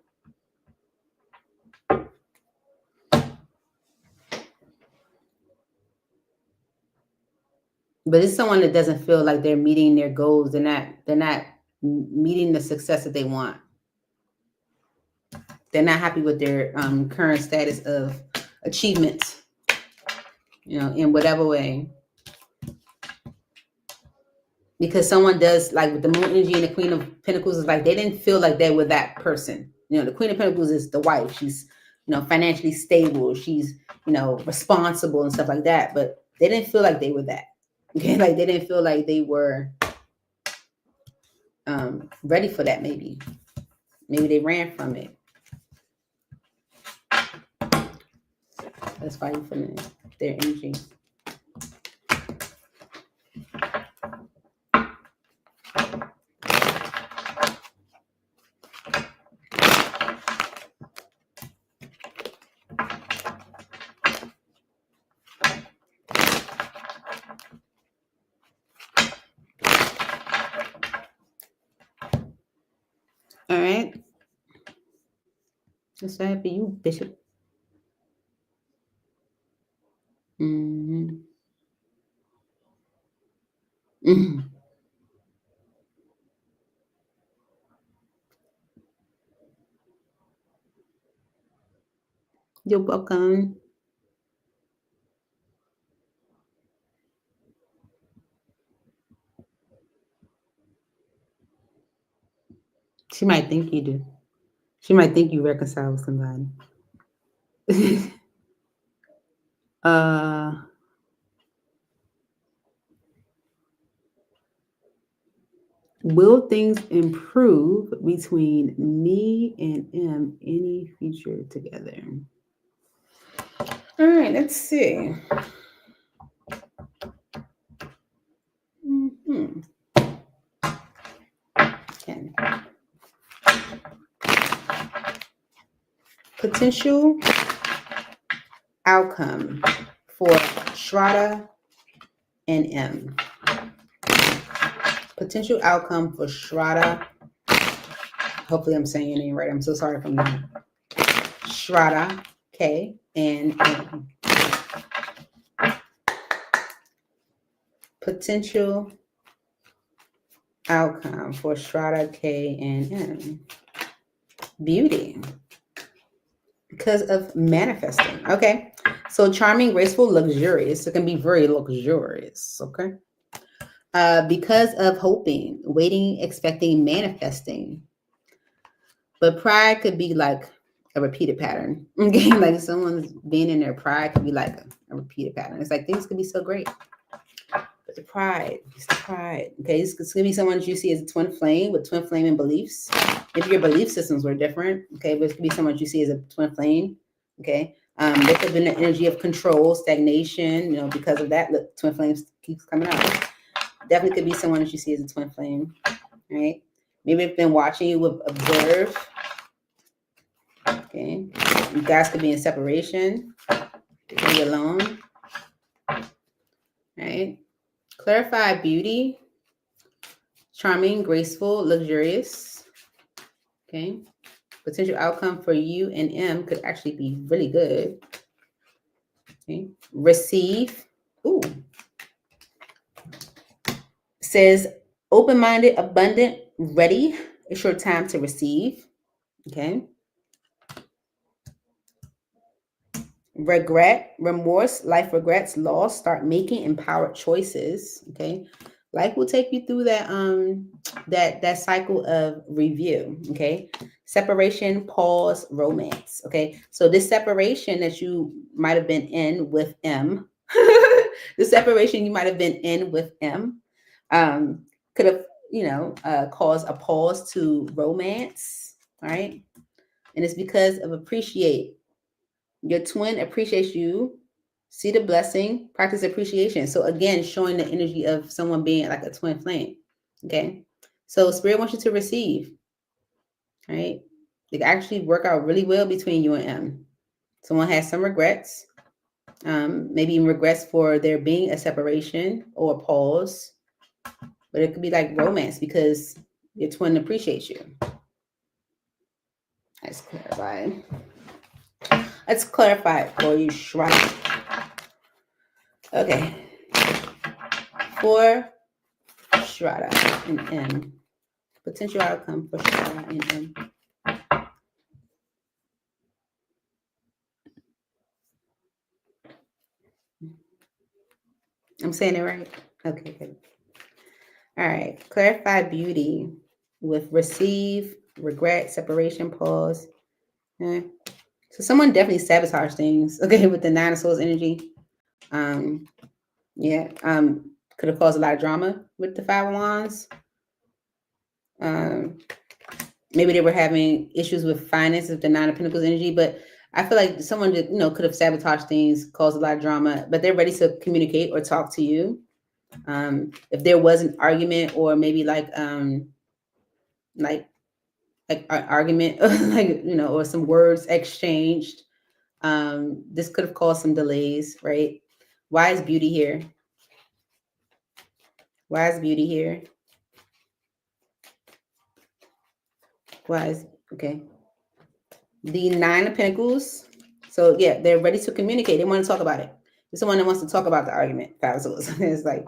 A: But it's someone that doesn't feel like they're meeting their goals. They're not meeting the success that they want. They're not happy with their current status of achievements, in whatever way. Because someone does, like with the Moon energy and the Queen of Pentacles, is like they didn't feel like they were that person. The Queen of Pentacles is the wife. She's, financially stable. She's, responsible and stuff like that. But they didn't feel like they were that. Okay, like they didn't feel like they were ready for that. Maybe they ran from it. That's why you're feeling their energy. All right. That's sad for you, Bishop. Mm-hmm. Mm-hmm. You're welcome. She might think you do. She might think you reconcile with somebody. Will things improve between me and M any future together? All right, let's see. Okay. Potential outcome for Shraddha and M. Potential outcome for Shraddha. Hopefully I'm saying your name right. I'm so sorry if I'm not. Shraddha, K, and M. Potential outcome for Shraddha, K, and M. Beauty. Because of manifesting. Okay. So charming, graceful, luxurious. It can be very luxurious. Okay. Because of hoping, waiting, expecting, manifesting. But pride could be like a repeated pattern. Okay. Like someone's being in their pride could be like a repeated pattern. It's like things could be so great. But the pride, it's the pride. Okay. It's going to be someone you see as a twin flame with twin flame and beliefs. If your belief systems were different, okay, but it could be someone you see as a twin flame. Okay. There could have been an energy of control, stagnation, because of that. Look, twin flames keeps coming up. Definitely could be someone that you see as a twin flame, right? Maybe they've been watching you with observe. Okay. You guys could be in separation. They could be alone. Right? Clarify beauty. Charming, graceful, luxurious. Okay. Potential outcome for you and M could actually be really good. Okay. Receive. Ooh. Says open-minded, abundant, ready. It's your time to receive. Okay. Regret, remorse, life regrets, loss. Start making empowered choices. Okay. Life will take you through that cycle of review. Okay. Separation, pause, romance. Okay. So this separation that you might have been in with M, the separation you might have been in with M, could have, caused a pause to romance. All right. And it's because of appreciate. Your twin appreciates you. See the blessing, practice appreciation. So again, showing the energy of someone being like a twin flame. Okay. So spirit wants you to receive. Right. It actually work out really well between you and M. Someone has some regrets. Maybe even regrets for there being a separation or a pause. But it could be like romance because your twin appreciates you. Let's clarify. Let's clarify it for you, Shraddha. Okay. For Shraddha and M. Potential outcome for Shraddha and M. I'm saying it right? Okay, good. All right. Clarify beauty with receive, regret, separation, pause. Okay. So someone definitely sabotaged things, okay, with the Nine of Swords energy. Yeah. Could have caused a lot of drama with the Five of Wands. Maybe they were having issues with finances with the Nine of Pentacles energy, but I feel like someone that, could have sabotaged things, caused a lot of drama, but they're ready to communicate or talk to you. If there was an argument or maybe like an argument, or some words exchanged, this could have caused some delays, right? Why is beauty here? Why is beauty here? Okay. The Nine of Pentacles. So yeah, they're ready to communicate. They want to talk about it. There's someone that wants to talk about the argument. Five of Swords. It's like,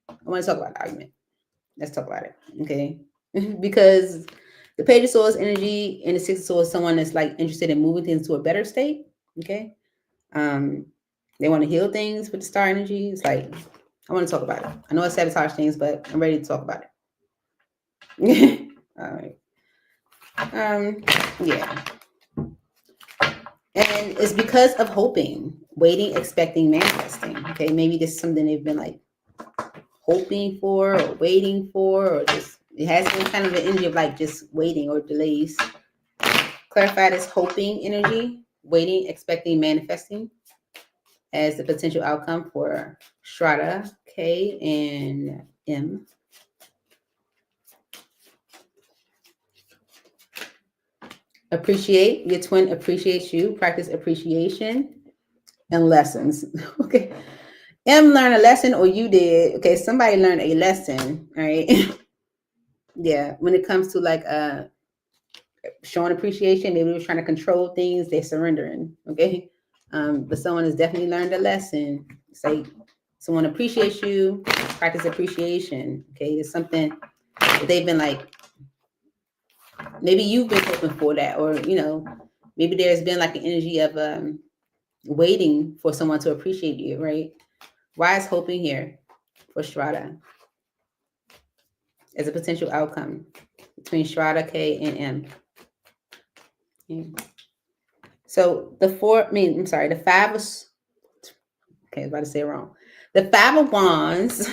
A: I want to talk about the argument. Let's talk about it. Okay. Because the Page of Swords energy and the Six of Swords, someone that's like interested in moving things to a better state. Okay. They want to heal things with the star energy. It's like, I want to talk about it. I know I sabotage things, but I'm ready to talk about it. All right. Yeah. And it's because of hoping, waiting, expecting, manifesting. Okay. Maybe this is something they've been like hoping for or waiting for, or just it has some kind of an energy of like just waiting or delays. Clarified as hoping energy, waiting, expecting, manifesting. as the potential outcome for Shraddha, K, and M. Appreciate. Your twin appreciates you. Practice appreciation and lessons. Okay. M learned a lesson or you did. Okay. Somebody learned a lesson. All right. Yeah. When it comes to like showing appreciation, maybe we're trying to control things, they're surrendering. Okay. But someone has definitely learned a lesson. Say someone appreciates you, practice appreciation. Okay. It's something that they've been like, maybe you've been hoping for that, or maybe there's been like an energy of waiting for someone to appreciate you, right? Why is hoping here for Shraddha as a potential outcome between Shraddha, K, and M? Okay. So the five of, okay, I was about to say it wrong. The Five of Wands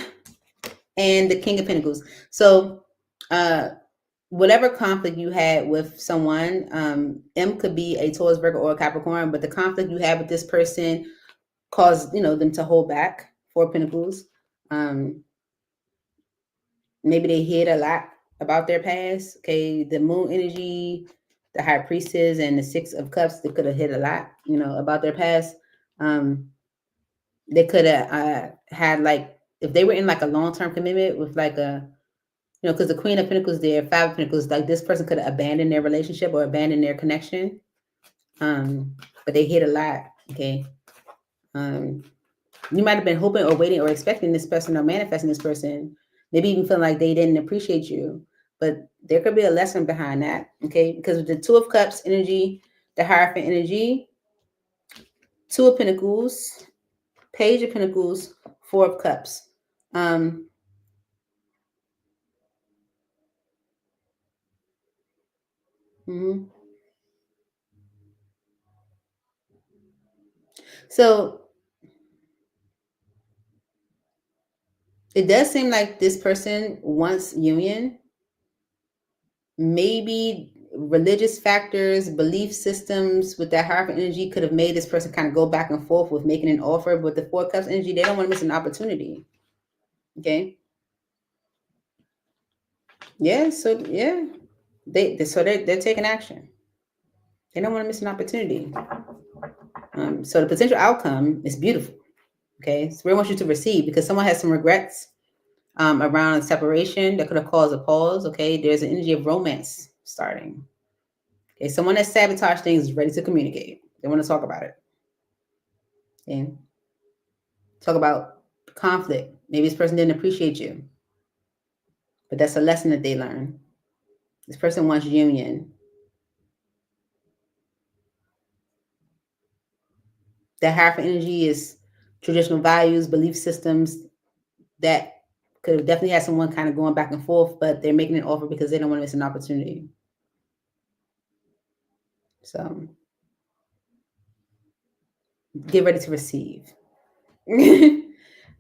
A: and the King of Pentacles. So whatever conflict you had with someone, M could be a Taurus, Virgo, or a Capricorn, but the conflict you had with this person caused them to hold back. Four of Pentacles. Maybe they hid a lot about their past. Okay, the Moon energy, the High Priestess, and the Six of Cups, they could have hid a lot, about their past. They could have had, like, if they were in like a long-term commitment with like a, because the Queen of Pentacles there, Five of Pentacles, like this person could have abandoned their relationship or abandoned their connection. But they hid a lot. Okay. You might have been hoping or waiting or expecting this person or manifesting this person, maybe even feeling like they didn't appreciate you. But there could be a lesson behind that, okay? Because with the Two of Cups energy, the Hierophant energy, Two of Pentacles, Page of Pentacles, Four of Cups. So it does seem like this person wants union. Maybe religious factors, belief systems with that Hierophant energy could have made this person kind of go back and forth with making an offer. But the Four Cups energy, they don't want to miss an opportunity. Okay. Yeah. So yeah, they're taking action. They don't want to miss an opportunity. So the potential outcome is beautiful. Okay. So we want you to receive, because someone has some regrets around separation that could have caused a pause. Okay. There's an energy of romance starting. Okay. Someone that sabotaged things is ready to communicate. They want to talk about it. Okay. Talk about conflict. Maybe this person didn't appreciate you, but that's a lesson that they learned. This person wants union. That Hierophant energy is traditional values, belief systems that could have definitely had someone kind of going back and forth, but they're making an offer because they don't want to miss an opportunity. So get ready to receive.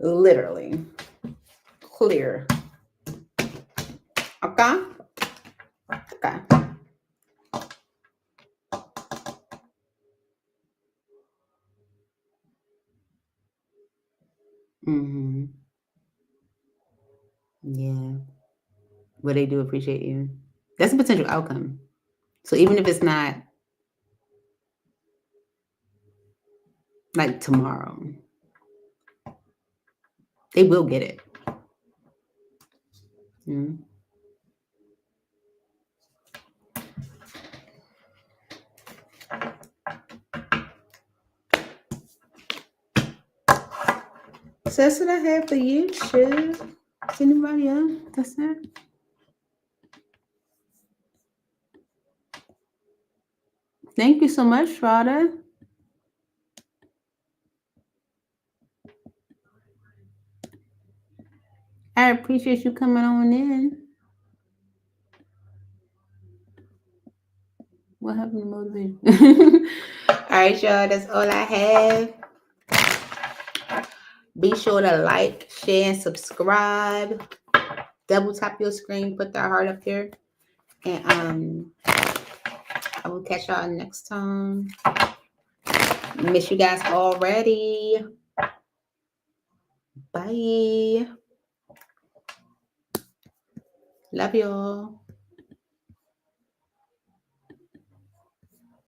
A: Literally. Clear. Okay? Okay. Mm-hmm. Yeah. But they do appreciate you. That's a potential outcome. So even if it's not like tomorrow, they will get it. Mm-hmm. So that's what I have for you, Shiv. Is anybody else? That's it. Thank you so much, Shraddha. I appreciate you coming on in. What happened to motivation? All right, y'all. That's all I have. Be sure to like, share, and subscribe. Double tap your screen. Put that heart up there. And I will catch y'all next time. Miss you guys already. Bye. Love y'all.